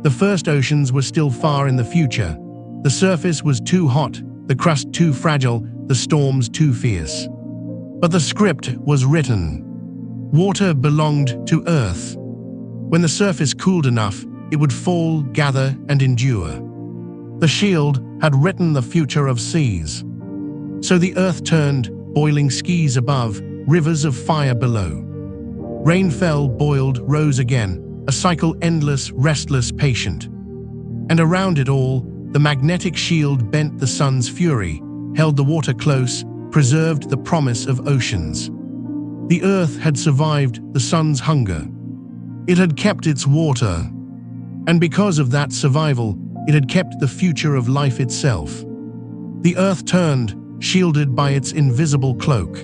The first oceans were still far in the future. The surface was too hot, the crust too fragile, the storms too fierce. But the script was written. Water belonged to Earth. When the surface cooled enough, it would fall, gather, and endure. The shield had written the future of seas. So the Earth turned, boiling skies above, rivers of fire below. Rain fell, boiled, rose again, a cycle endless, restless, patient. And around it all, the magnetic shield bent the sun's fury, held the water close, preserved the promise of oceans. The Earth had survived the sun's hunger. It had kept its water. And because of that survival, it had kept the future of life itself. The Earth turned, shielded by its invisible cloak.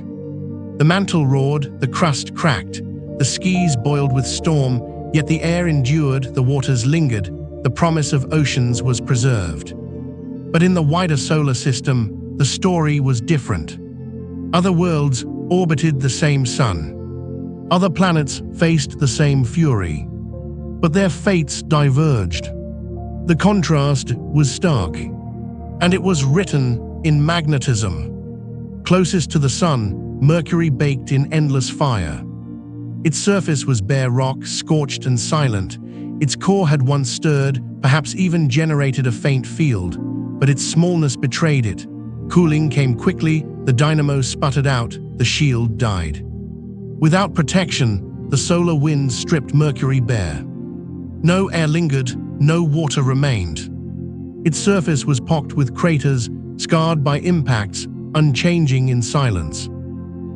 The mantle roared, the crust cracked, the skies boiled with storm, yet the air endured, the waters lingered, the promise of oceans was preserved. But in the wider solar system, the story was different. Other worlds orbited the same sun. Other planets faced the same fury. But their fates diverged. The contrast was stark, and it was written in magnetism. Closest to the sun, Mercury baked in endless fire. Its surface was bare rock, scorched and silent. Its core had once stirred, perhaps even generated a faint field, but its smallness betrayed it. Cooling came quickly, the dynamo sputtered out, the shield died. Without protection, the solar wind stripped Mercury bare. No air lingered, no water remained. Its surface was pocked with craters, scarred by impacts, unchanging in silence.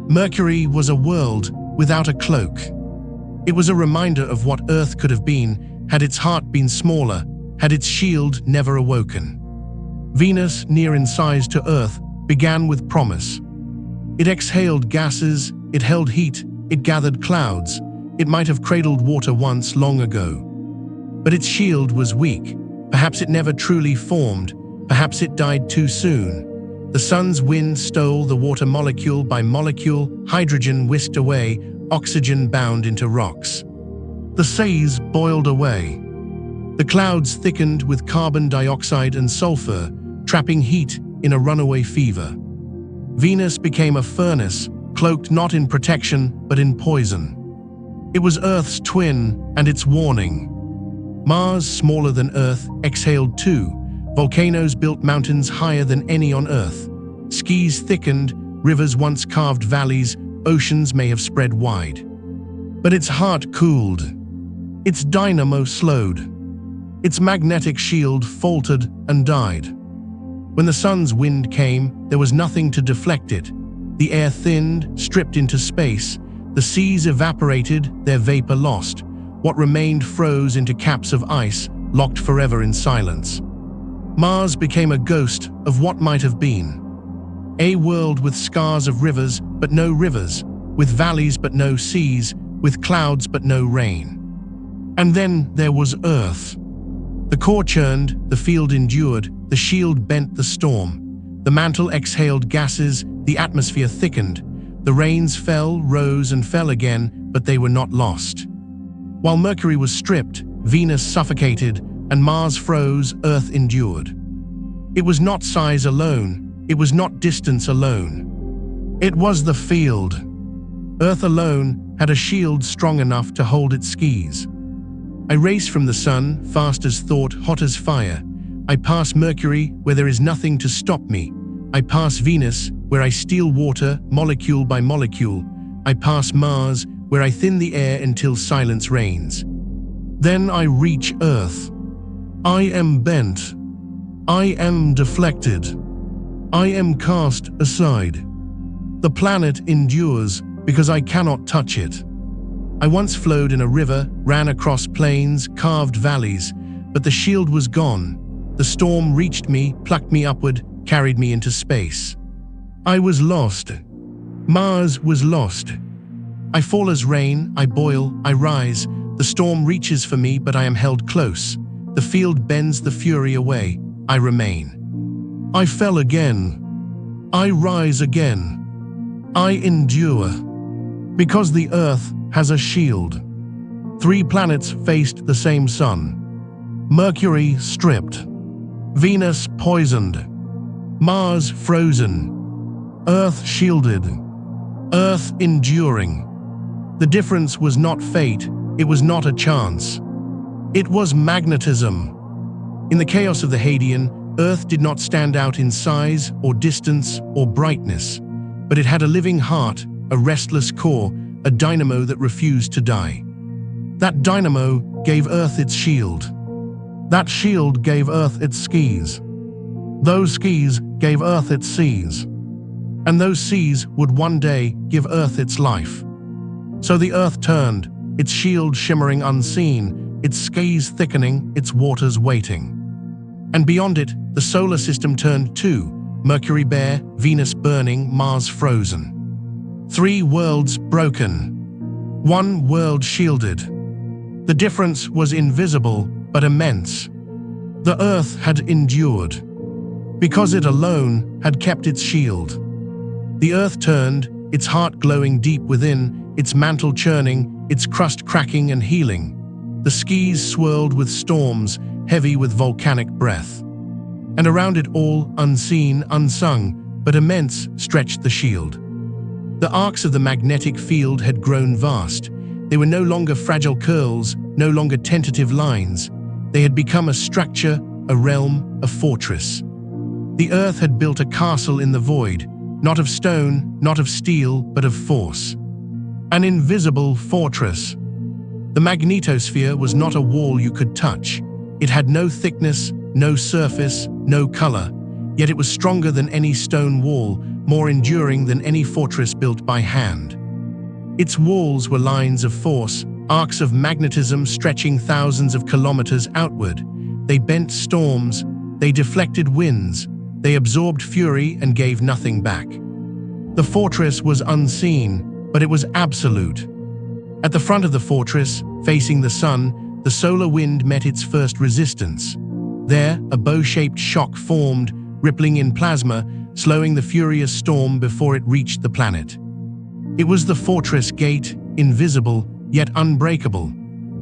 Mercury was a world without a cloak. It was a reminder of what Earth could have been had its heart been smaller, had its shield never awoken. Venus, near in size to Earth, began with promise. It exhaled gases, it held heat, it gathered clouds. It might have cradled water once long ago. But its shield was weak. Perhaps it never truly formed. Perhaps it died too soon. The sun's wind stole the water molecule by molecule, hydrogen whisked away, oxygen bound into rocks. The seas boiled away. The clouds thickened with carbon dioxide and sulfur, trapping heat in a runaway fever. Venus became a furnace, cloaked not in protection but in poison. It was Earth's twin and its warning. Mars, smaller than Earth, exhaled too. Volcanoes built mountains higher than any on Earth. Skies thickened, rivers once carved valleys, oceans may have spread wide. But its heart cooled. Its dynamo slowed. Its magnetic shield faltered and died. When the sun's wind came, there was nothing to deflect it. The air thinned, stripped into space. The seas evaporated, their vapor lost. What remained froze into caps of ice, locked forever in silence. Mars became a ghost of what might have been. A world with scars of rivers, but no rivers, with valleys but no seas, with clouds but no rain. And then there was Earth. The core churned, the field endured, the shield bent the storm. The mantle exhaled gases, the atmosphere thickened. The rains fell, rose and fell again, but they were not lost. While Mercury was stripped, Venus suffocated, and Mars froze, Earth endured. It was not size alone, it was not distance alone. It was the field. Earth alone had a shield strong enough to hold its skis. I race from the sun, fast as thought, hot as fire. I pass Mercury, where there is nothing to stop me. I pass Venus, where I steal water, molecule by molecule. I pass Mars, where I thin the air until silence reigns. Then I reach Earth. I am bent. I am deflected. I am cast aside. The planet endures because I cannot touch it. I once flowed in a river, ran across plains, carved valleys, but the shield was gone. The storm reached me, plucked me upward, carried me into space. I was lost. Mars was lost. I fall as rain, I boil, I rise. The storm reaches for me, but I am held close. The field bends the fury away. I remain. I fell again. I rise again. I endure. Because the Earth has a shield. 3 planets faced the same sun. Mercury stripped. Venus poisoned. Mars frozen. Earth shielded. Earth enduring. The difference was not fate, it was not a chance. It was magnetism. In the chaos of the Hadean, Earth did not stand out in size or distance or brightness, but it had a living heart, a restless core, a dynamo that refused to die. That dynamo gave Earth its shield. That shield gave Earth its skis. Those skis gave Earth its seas. And those seas would one day give Earth its life. So the Earth turned, its shield shimmering unseen, its skis thickening, its waters waiting. And beyond it, the solar system turned too, Mercury bare, Venus burning, Mars frozen. 3 worlds broken. 1 world shielded. The difference was invisible, but immense. The Earth had endured, because it alone had kept its shield. The Earth turned, its heart glowing deep within, its mantle churning, its crust cracking and healing. The skis swirled with storms, heavy with volcanic breath. And around it all, unseen, unsung, but immense, stretched the shield. The arcs of the magnetic field had grown vast. They were no longer fragile curls, no longer tentative lines. They had become a structure, a realm, a fortress. The Earth had built a castle in the void, not of stone, not of steel, but of force. An invisible fortress. The magnetosphere was not a wall you could touch. It had no thickness, no surface, no color, yet it was stronger than any stone wall, more enduring than any fortress built by hand. Its walls were lines of force, arcs of magnetism stretching thousands of kilometers outward. They bent storms, they deflected winds, they absorbed fury and gave nothing back. The fortress was unseen, but it was absolute. At the front of the fortress, facing the sun, the solar wind met its first resistance. There, a bow-shaped shock formed, rippling in plasma, slowing the furious storm before it reached the planet. It was the fortress gate, invisible, yet unbreakable.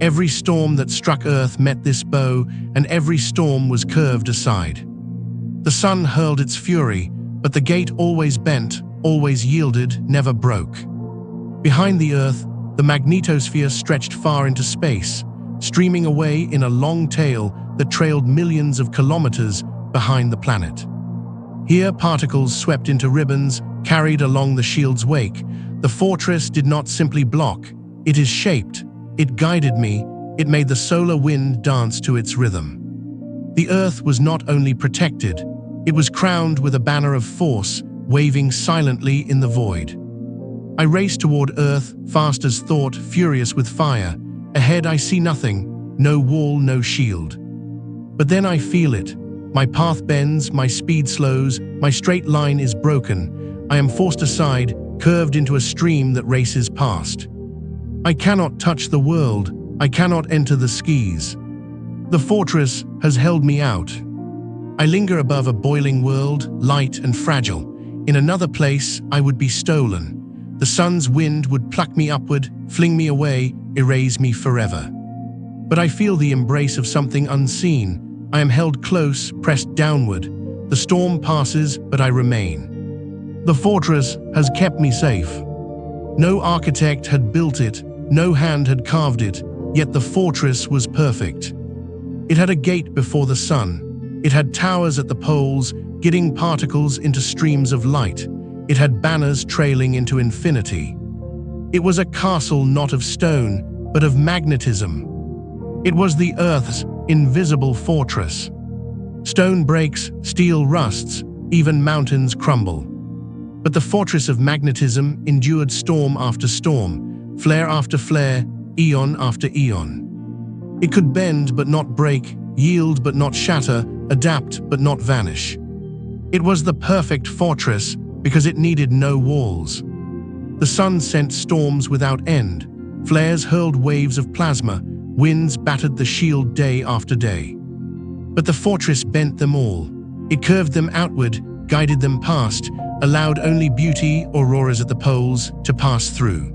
Every storm that struck Earth met this bow, and every storm was curved aside. The sun hurled its fury, but the gate always bent, always yielded, never broke. Behind the Earth, the magnetosphere stretched far into space, streaming away in a long tail that trailed millions of kilometers behind the planet. Here, particles swept into ribbons, carried along the shield's wake. The fortress did not simply block, it is shaped, it guided me, it made the solar wind dance to its rhythm. The Earth was not only protected, it was crowned with a banner of force, waving silently in the void. I race toward Earth, fast as thought, furious with fire. Ahead I see nothing, no wall, no shield. But then I feel it. My path bends, my speed slows, my straight line is broken. I am forced aside, curved into a stream that races past. I cannot touch the world, I cannot enter the skis. The fortress has held me out. I linger above a boiling world, light and fragile. In another place, I would be stolen. The sun's wind would pluck me upward, fling me away, erase me forever. But I feel the embrace of something unseen. I am held close, pressed downward. The storm passes, but I remain. The fortress has kept me safe. No architect had built it, no hand had carved it, yet the fortress was perfect. It had a gate before the sun. It had towers at the poles, getting particles into streams of light. It had banners trailing into infinity. It was a castle not of stone, but of magnetism. It was the Earth's invisible fortress. Stone breaks, steel rusts, even mountains crumble. But the fortress of magnetism endured storm after storm, flare after flare, eon after eon. It could bend but not break, yield but not shatter, adapt but not vanish. It was the perfect fortress because it needed no walls. The sun sent storms without end. Flares hurled waves of plasma. Winds battered the shield day after day. But the fortress bent them all. It curved them outward, guided them past, allowed only beauty, auroras at the poles, to pass through.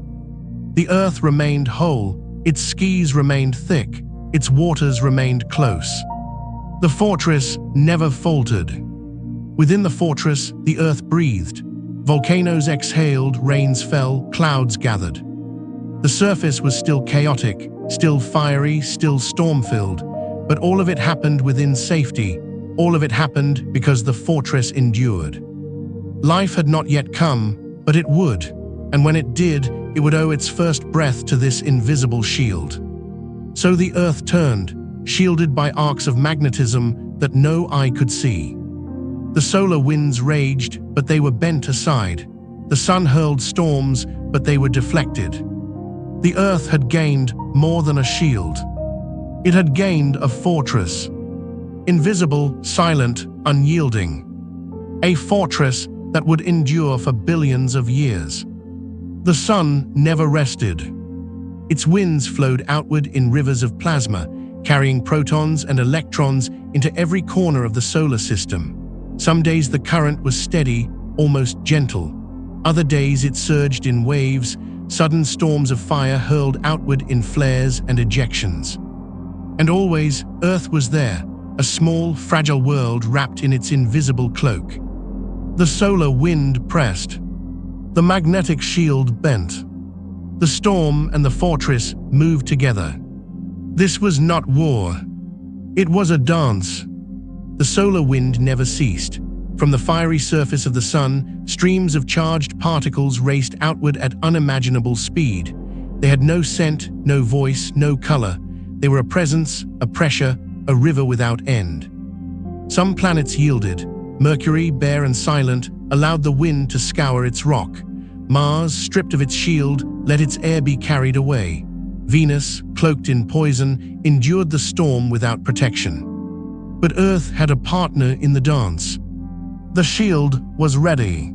The earth remained whole, its skis remained thick, its waters remained close. The fortress never faltered. Within the fortress, the earth breathed. Volcanoes exhaled, rains fell, clouds gathered. The surface was still chaotic, still fiery, still storm-filled, but all of it happened within safety. All of it happened because the fortress endured. Life had not yet come, but it would, and when it did, it would owe its first breath to this invisible shield. So the earth turned, shielded by arcs of magnetism that no eye could see. The solar winds raged, but they were bent aside. The sun hurled storms, but they were deflected. The earth had gained more than a shield. It had gained a fortress. Invisible, silent, unyielding. A fortress that would endure for billions of years. The sun never rested. Its winds flowed outward in rivers of plasma, carrying protons and electrons into every corner of the solar system. Some days the current was steady, almost gentle. Other days it surged in waves, sudden storms of fire hurled outward in flares and ejections. And always, Earth was there, a small, fragile world wrapped in its invisible cloak. The solar wind pressed. The magnetic shield bent. The storm and the fortress moved together. This was not war. It was a dance. The solar wind never ceased. From the fiery surface of the sun, streams of charged particles raced outward at unimaginable speed. They had no scent, no voice, no color. They were a presence, a pressure, a river without end. Some planets yielded. Mercury, bare and silent, allowed the wind to scour its rock. Mars, stripped of its shield, let its air be carried away. Venus, cloaked in poison, endured the storm without protection. But Earth had a partner in the dance. The shield was ready.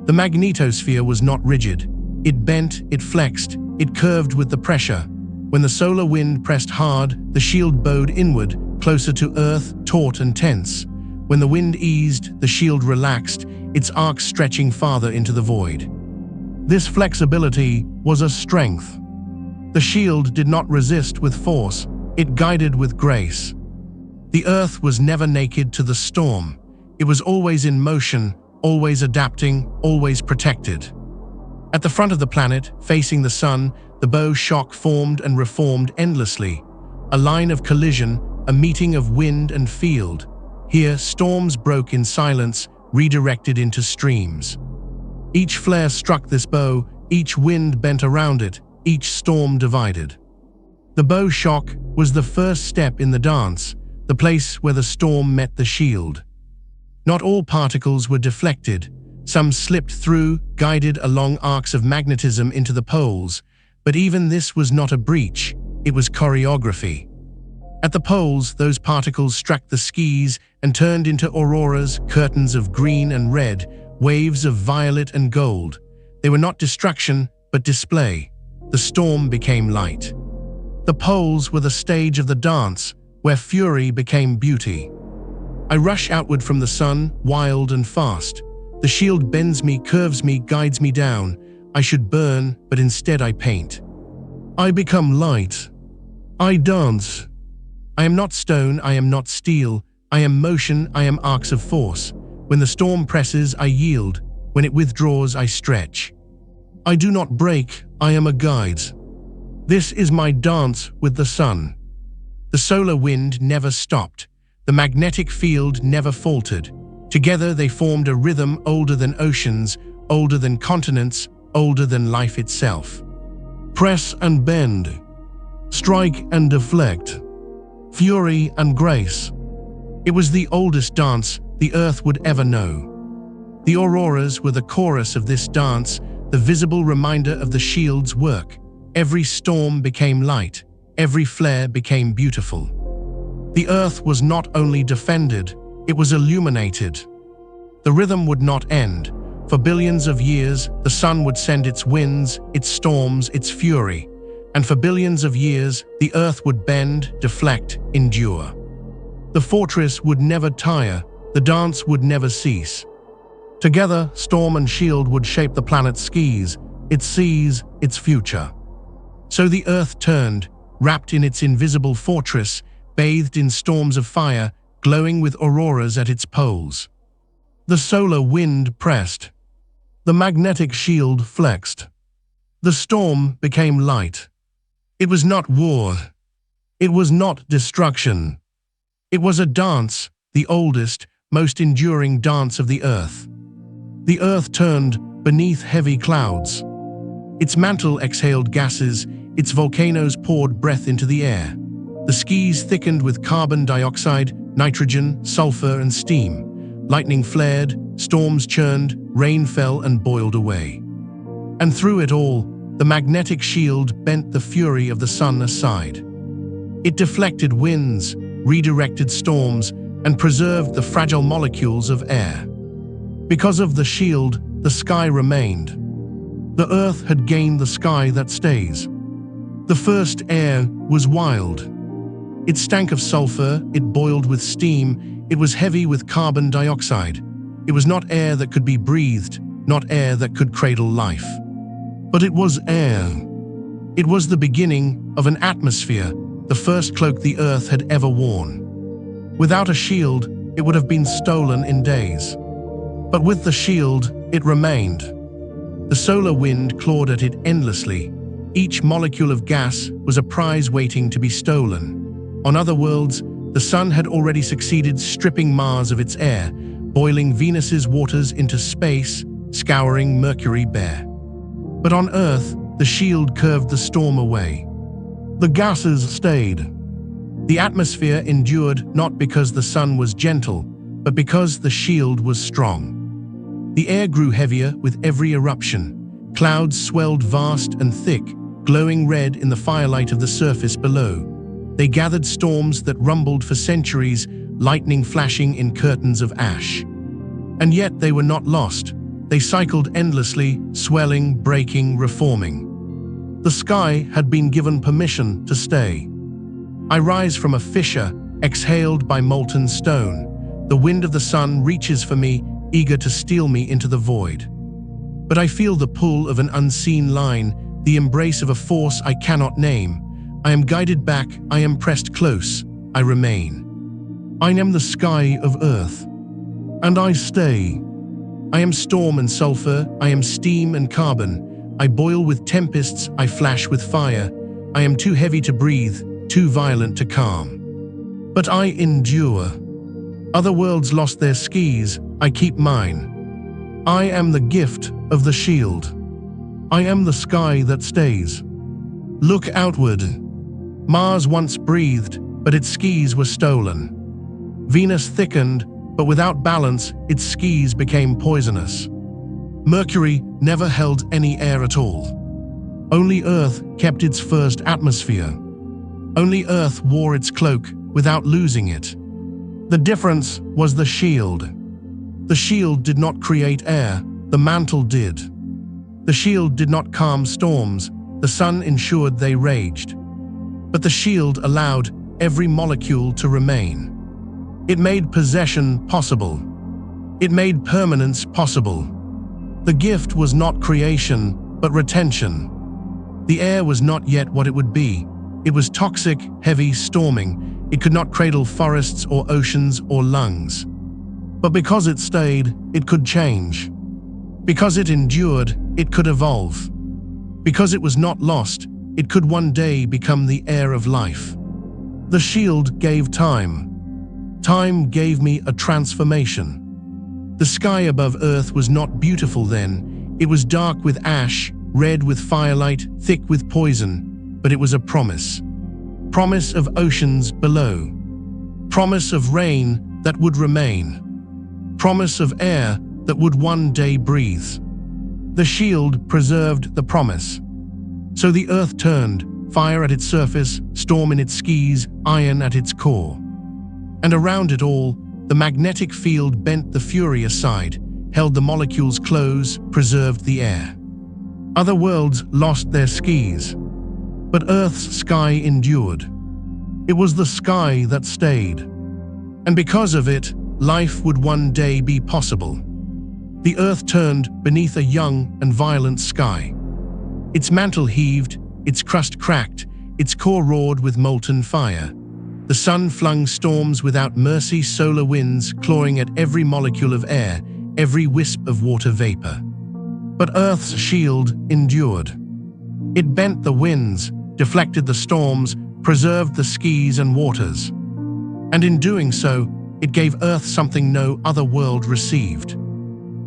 The magnetosphere was not rigid. It bent, it flexed, it curved with the pressure. When the solar wind pressed hard, the shield bowed inward, closer to Earth, taut and tense. When the wind eased, the shield relaxed, its arc stretching farther into the void. This flexibility was a strength. The shield did not resist with force, it guided with grace. The Earth was never naked to the storm. It was always in motion, always adapting, always protected. At the front of the planet, facing the sun, the bow shock formed and reformed endlessly. A line of collision, a meeting of wind and field. Here, storms broke in silence, redirected into streams. Each flare struck this bow, each wind bent around it, each storm divided. The bow shock was the first step in the dance, the place where the storm met the shield. Not all particles were deflected. Some slipped through, guided along arcs of magnetism into the poles. But even this was not a breach, it was choreography. At the poles, those particles struck the skis and turned into auroras, curtains of green and red, waves of violet and gold. They were not destruction, but display. The storm became light. The poles were the stage of the dance, where fury became beauty. I rush outward from the sun, wild and fast. The shield bends me, curves me, guides me down. I should burn, but instead I paint. I become light. I dance. I am not stone, I am not steel. I am motion, I am arcs of force. When the storm presses, I yield. When it withdraws, I stretch. I do not break, I am a guide. This is my dance with the sun. The solar wind never stopped. The magnetic field never faltered. Together they formed a rhythm older than oceans, older than continents, older than life itself. Press and bend. Strike and deflect. Fury and grace. It was the oldest dance the earth would ever know. The auroras were the chorus of this dance, the visible reminder of the shield's work. Every storm became light, every flare became beautiful. The earth was not only defended, it was illuminated. The rhythm would not end. For billions of years, the sun would send its winds, its storms, its fury. And for billions of years, the earth would bend, deflect, endure. The fortress would never tire, the dance would never cease. Together, storm and shield would shape the planet's skis, its seas, its future. So the earth turned, wrapped in its invisible fortress, bathed in storms of fire, glowing with auroras at its poles. The solar wind pressed. The magnetic shield flexed. The storm became light. It was not war. It was not destruction. It was a dance, the oldest, most enduring dance of the earth. The earth turned beneath heavy clouds. Its mantle exhaled gases, its volcanoes poured breath into the air. The skies thickened with carbon dioxide, nitrogen, sulfur, and steam. Lightning flared, storms churned, rain fell and boiled away. And through it all, the magnetic shield bent the fury of the sun aside. It deflected winds, redirected storms, and preserved the fragile molecules of air. Because of the shield, the sky remained. The earth had gained the sky that stays. The first air was wild. It stank of sulfur, it boiled with steam, it was heavy with carbon dioxide. It was not air that could be breathed, not air that could cradle life. But it was air. It was the beginning of an atmosphere, the first cloak the earth had ever worn. Without a shield, it would have been stolen in days. But with the shield, it remained. The solar wind clawed at it endlessly. Each molecule of gas was a prize waiting to be stolen. On other worlds, the sun had already succeeded stripping Mars of its air, boiling Venus's waters into space, scouring Mercury bare. But on Earth, the shield curved the storm away. The gases stayed. The atmosphere endured not because the sun was gentle, but because the shield was strong. The air grew heavier with every eruption. Clouds swelled vast and thick, glowing red in the firelight of the surface below. They gathered storms that rumbled for centuries, lightning flashing in curtains of ash. And yet they were not lost. They cycled endlessly, swelling, breaking, reforming. The sky had been given permission to stay. I rise from a fissure, exhaled by molten stone. The wind of the sun reaches for me, eager to steal me into the void. But I feel the pull of an unseen line, the embrace of a force I cannot name. I am guided back, I am pressed close, I remain. I am the sky of earth, and I stay. I am storm and sulfur, I am steam and carbon. I boil with tempests, I flash with fire. I am too heavy to breathe, too violent to calm. But I endure. Other worlds lost their skis, I keep mine. I am the gift of the shield. I am the sky that stays. Look outward. Mars once breathed, but its skis were stolen. Venus thickened, but without balance, its skis became poisonous. Mercury never held any air at all. Only Earth kept its first atmosphere. Only Earth wore its cloak without losing it. The difference was the shield. The shield did not create air, the mantle did. The shield did not calm storms, the sun ensured they raged. But the shield allowed every molecule to remain. It made possession possible. It made permanence possible. The gift was not creation, but retention. The air was not yet what it would be. It was toxic, heavy, storming. It could not cradle forests or oceans or lungs. But because it stayed, it could change. Because it endured, it could evolve. Because it was not lost, it could one day become the air of life. The shield gave time. Time gave me a transformation. The sky above Earth was not beautiful then. It was dark with ash, red with firelight, thick with poison, but it was a promise. Promise of oceans below. Promise of rain that would remain. Promise of air that would one day breathe. The shield preserved the promise. So the Earth turned, fire at its surface, storm in its skis, iron at its core. And around it all, the magnetic field bent the fury aside, held the molecules close, preserved the air. Other worlds lost their skis, but Earth's sky endured. It was the sky that stayed. And because of it, life would one day be possible. The Earth turned beneath a young and violent sky. Its mantle heaved, its crust cracked, its core roared with molten fire. The sun flung storms without mercy, solar winds clawing at every molecule of air, every wisp of water vapor. But Earth's shield endured. It bent the winds, deflected the storms, preserved the skis and waters. And in doing so, it gave Earth something no other world received.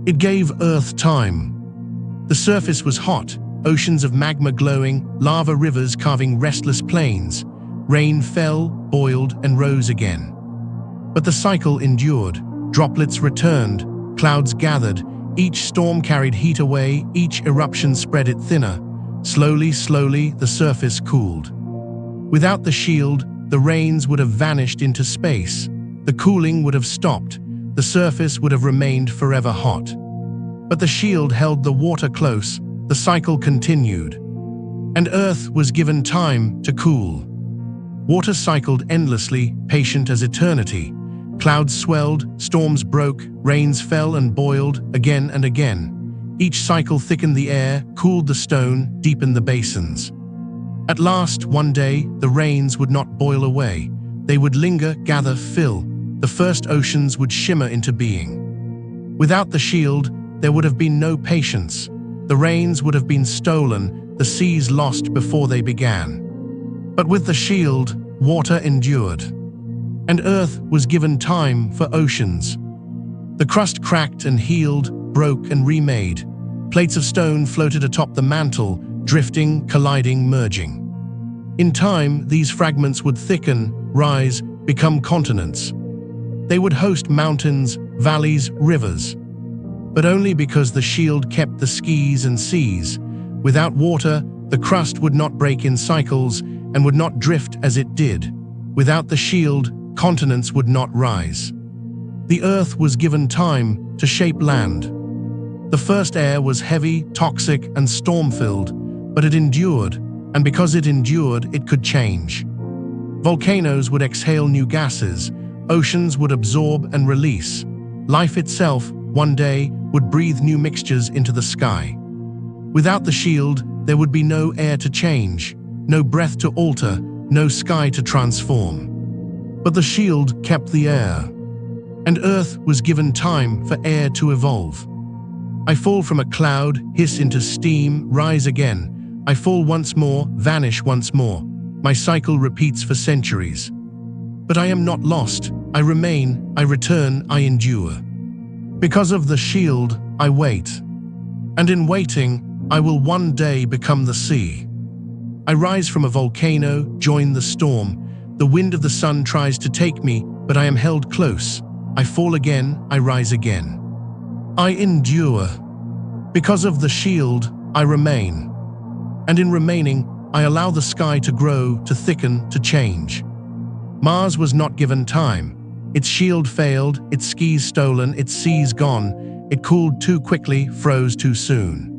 It gave Earth time. The surface was hot, oceans of magma glowing, lava rivers carving restless plains. Rain fell, boiled, and rose again. But the cycle endured. Droplets returned, clouds gathered. Each storm carried heat away, each eruption spread it thinner. Slowly, slowly, the surface cooled. Without the shield, the rains would have vanished into space. The cooling would have stopped. The surface would have remained forever hot. But the shield held the water close. The cycle continued. And Earth was given time to cool. Water cycled endlessly, patient as eternity. Clouds swelled, storms broke, rains fell and boiled again and again. Each cycle thickened the air, cooled the stone, deepened the basins. At last, one day, the rains would not boil away. They would linger, gather, fill. The first oceans would shimmer into being. Without the shield, there would have been no patience. The rains would have been stolen, the seas lost before they began. But with the shield, water endured. And Earth was given time for oceans. The crust cracked and healed, broke and remade. Plates of stone floated atop the mantle, drifting, colliding, merging. In time, these fragments would thicken, rise, become continents. They would host mountains, valleys, rivers. But only because the shield kept the skis and seas. Without water, the crust would not break in cycles and would not drift as it did. Without the shield, continents would not rise. The Earth was given time to shape land. The first air was heavy, toxic, and storm-filled, but it endured, and because it endured, it could change. Volcanoes would exhale new gases, oceans would absorb and release. Life itself, one day, would breathe new mixtures into the sky. Without the shield, there would be no air to change, no breath to alter, no sky to transform. But the shield kept the air, and Earth was given time for air to evolve. I fall from a cloud, hiss into steam, rise again. I fall once more, vanish once more. My cycle repeats for centuries. But I am not lost. I remain, I return, I endure. Because of the shield, I wait. And in waiting, I will one day become the sea. I rise from a volcano, join the storm. The wind of the sun tries to take me, but I am held close. I fall again, I rise again. I endure. Because of the shield, I remain. And in remaining, I allow the sky to grow, to thicken, to change. Mars was not given time. Its shield failed, its skis stolen, its seas gone. It cooled too quickly, froze too soon.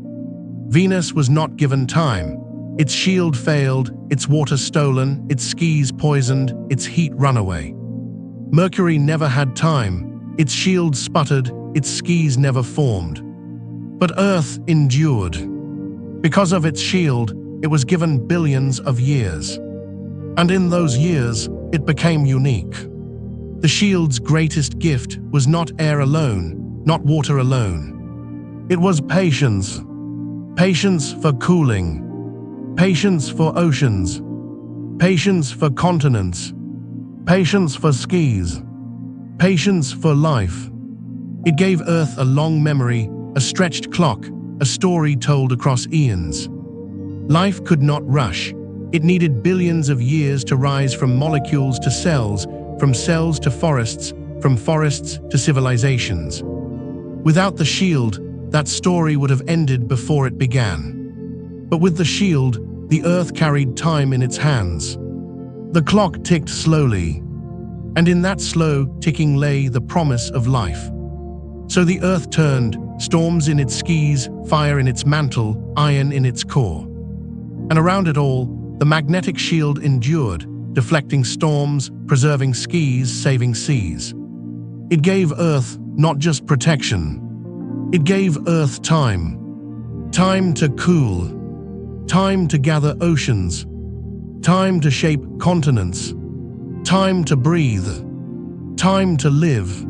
Venus was not given time. Its shield failed, its water stolen, its skis poisoned, its heat run away. Mercury never had time. Its shield sputtered, its skis never formed. But Earth endured. Because of its shield, it was given billions of years. And in those years, it became unique. The shield's greatest gift was not air alone, not water alone. It was patience. Patience for cooling. Patience for oceans. Patience for continents. Patience for skis. Patience for life. It gave Earth a long memory, a stretched clock, a story told across eons. Life could not rush. It needed billions of years to rise from molecules to cells, from cells to forests, from forests to civilizations. Without the shield, that story would have ended before it began. But with the shield, the Earth carried time in its hands. The clock ticked slowly, and in that slow ticking lay the promise of life. So the Earth turned, storms in its skis, fire in its mantle, iron in its core. And around it all, the magnetic shield endured, deflecting storms, preserving skis, saving seas. It gave Earth not just protection. It gave Earth time. Time to cool. Time to gather oceans. Time to shape continents. Time to breathe. Time to live.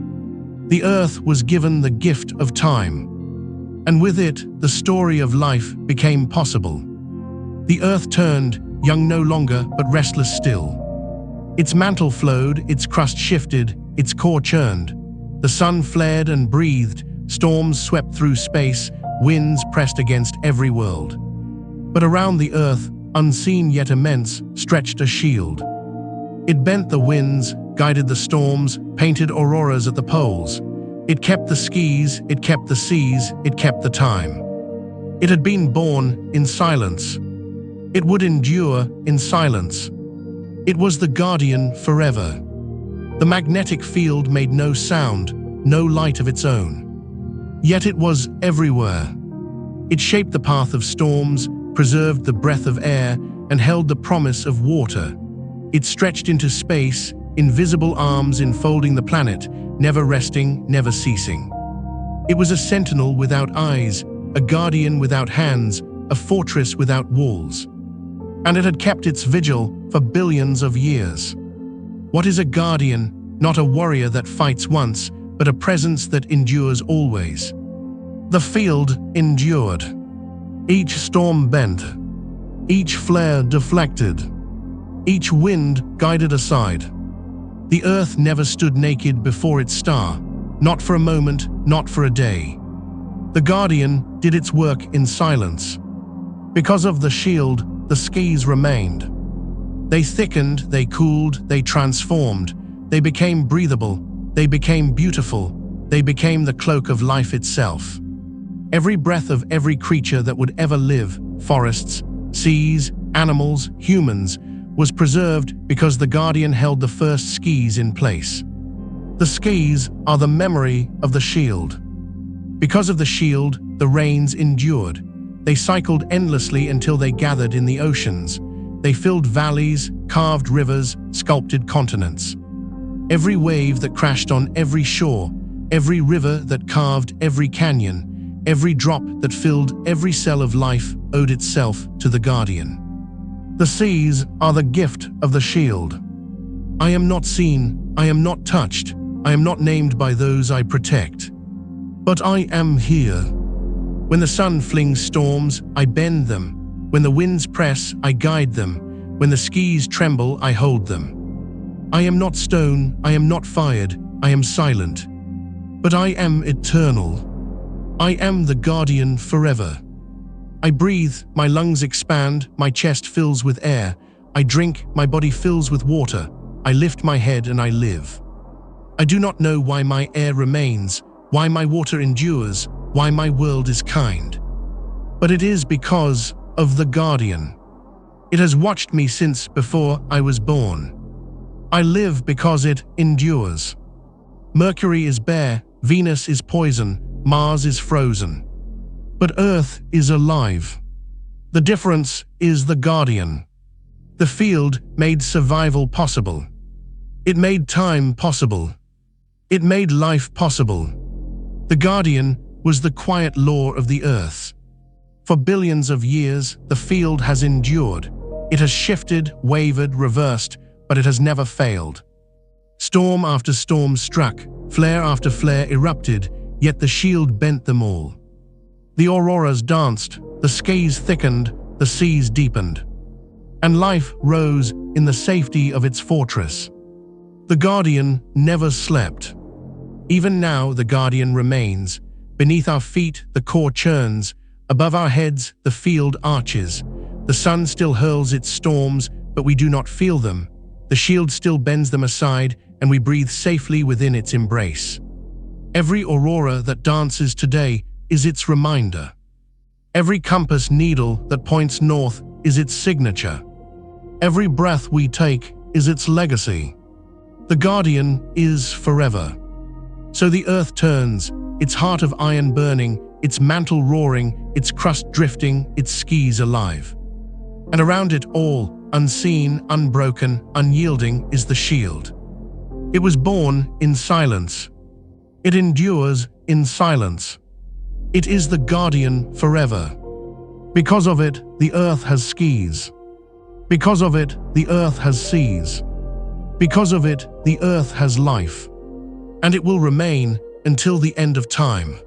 The Earth was given the gift of time. And with it, the story of life became possible. The Earth turned, young no longer, but restless still. Its mantle flowed, its crust shifted, its core churned. The sun flared and breathed, storms swept through space, winds pressed against every world. But around the Earth, unseen yet immense, stretched a shield. It bent the winds, guided the storms, painted auroras at the poles. It kept the skis, it kept the seas, it kept the time. It had been born in silence. It would endure in silence. It was the guardian forever. The magnetic field made no sound, no light of its own. Yet it was everywhere. It shaped the path of storms, preserved the breath of air, and held the promise of water. It stretched into space, invisible arms enfolding the planet, never resting, never ceasing. It was a sentinel without eyes, a guardian without hands, a fortress without walls. And it had kept its vigil for billions of years. What is a guardian? Not a warrior that fights once, but a presence that endures always. The field endured. Each storm bent. Each flare deflected. Each wind guided aside. The Earth never stood naked before its star, not for a moment, not for a day. The guardian did its work in silence. Because of the shield, the skis remained. They thickened, they cooled, they transformed. They became breathable, they became beautiful, they became the cloak of life itself. Every breath of every creature that would ever live, forests, seas, animals, humans, was preserved because the guardian held the first skis in place. The skis are the memory of the shield. Because of the shield, the rains endured. They cycled endlessly until they gathered in the oceans. They filled valleys, carved rivers, sculpted continents. Every wave that crashed on every shore, every river that carved every canyon, every drop that filled every cell of life owed itself to the guardian. The seas are the gift of the shield. I am not seen, I am not touched, I am not named by those I protect. But I am here. When the sun flings storms, I bend them. When the winds press, I guide them. When the skis tremble, I hold them. I am not stone, I am not fired, I am silent. But I am eternal. I am the guardian forever. I breathe, my lungs expand, my chest fills with air. I drink, my body fills with water. I lift my head and I live. I do not know why my air remains, why my water endures, why my world is kind. But it is because of the guardian. It has watched me since before I was born. I live because it endures. Mercury is bare, Venus is poison, Mars is frozen. But Earth is alive. The difference is the guardian. The field made survival possible. It made time possible. It made life possible. The guardian was the quiet law of the Earth. For billions of years, the field has endured. It has shifted, wavered, reversed, but it has never failed. Storm after storm struck, flare after flare erupted, yet the shield bent them all. The auroras danced, the skis thickened, the seas deepened, and life rose in the safety of its fortress. The Guardian never slept. Even now, the Guardian remains. Beneath our feet, the core churns. Above our heads, the field arches. The sun still hurls its storms, but we do not feel them. The shield still bends them aside, and we breathe safely within its embrace. Every aurora that dances today is its reminder. Every compass needle that points north is its signature. Every breath we take is its legacy. The Guardian is forever. So the earth turns, its heart of iron burning, its mantle roaring, its crust drifting, its skis alive. And around it all, unseen, unbroken, unyielding, is the shield. It was born in silence. It endures in silence. It is the Guardian forever. Because of it, the earth has skis. Because of it, the earth has seas. Because of it, the earth has life. And it will remain until the end of time.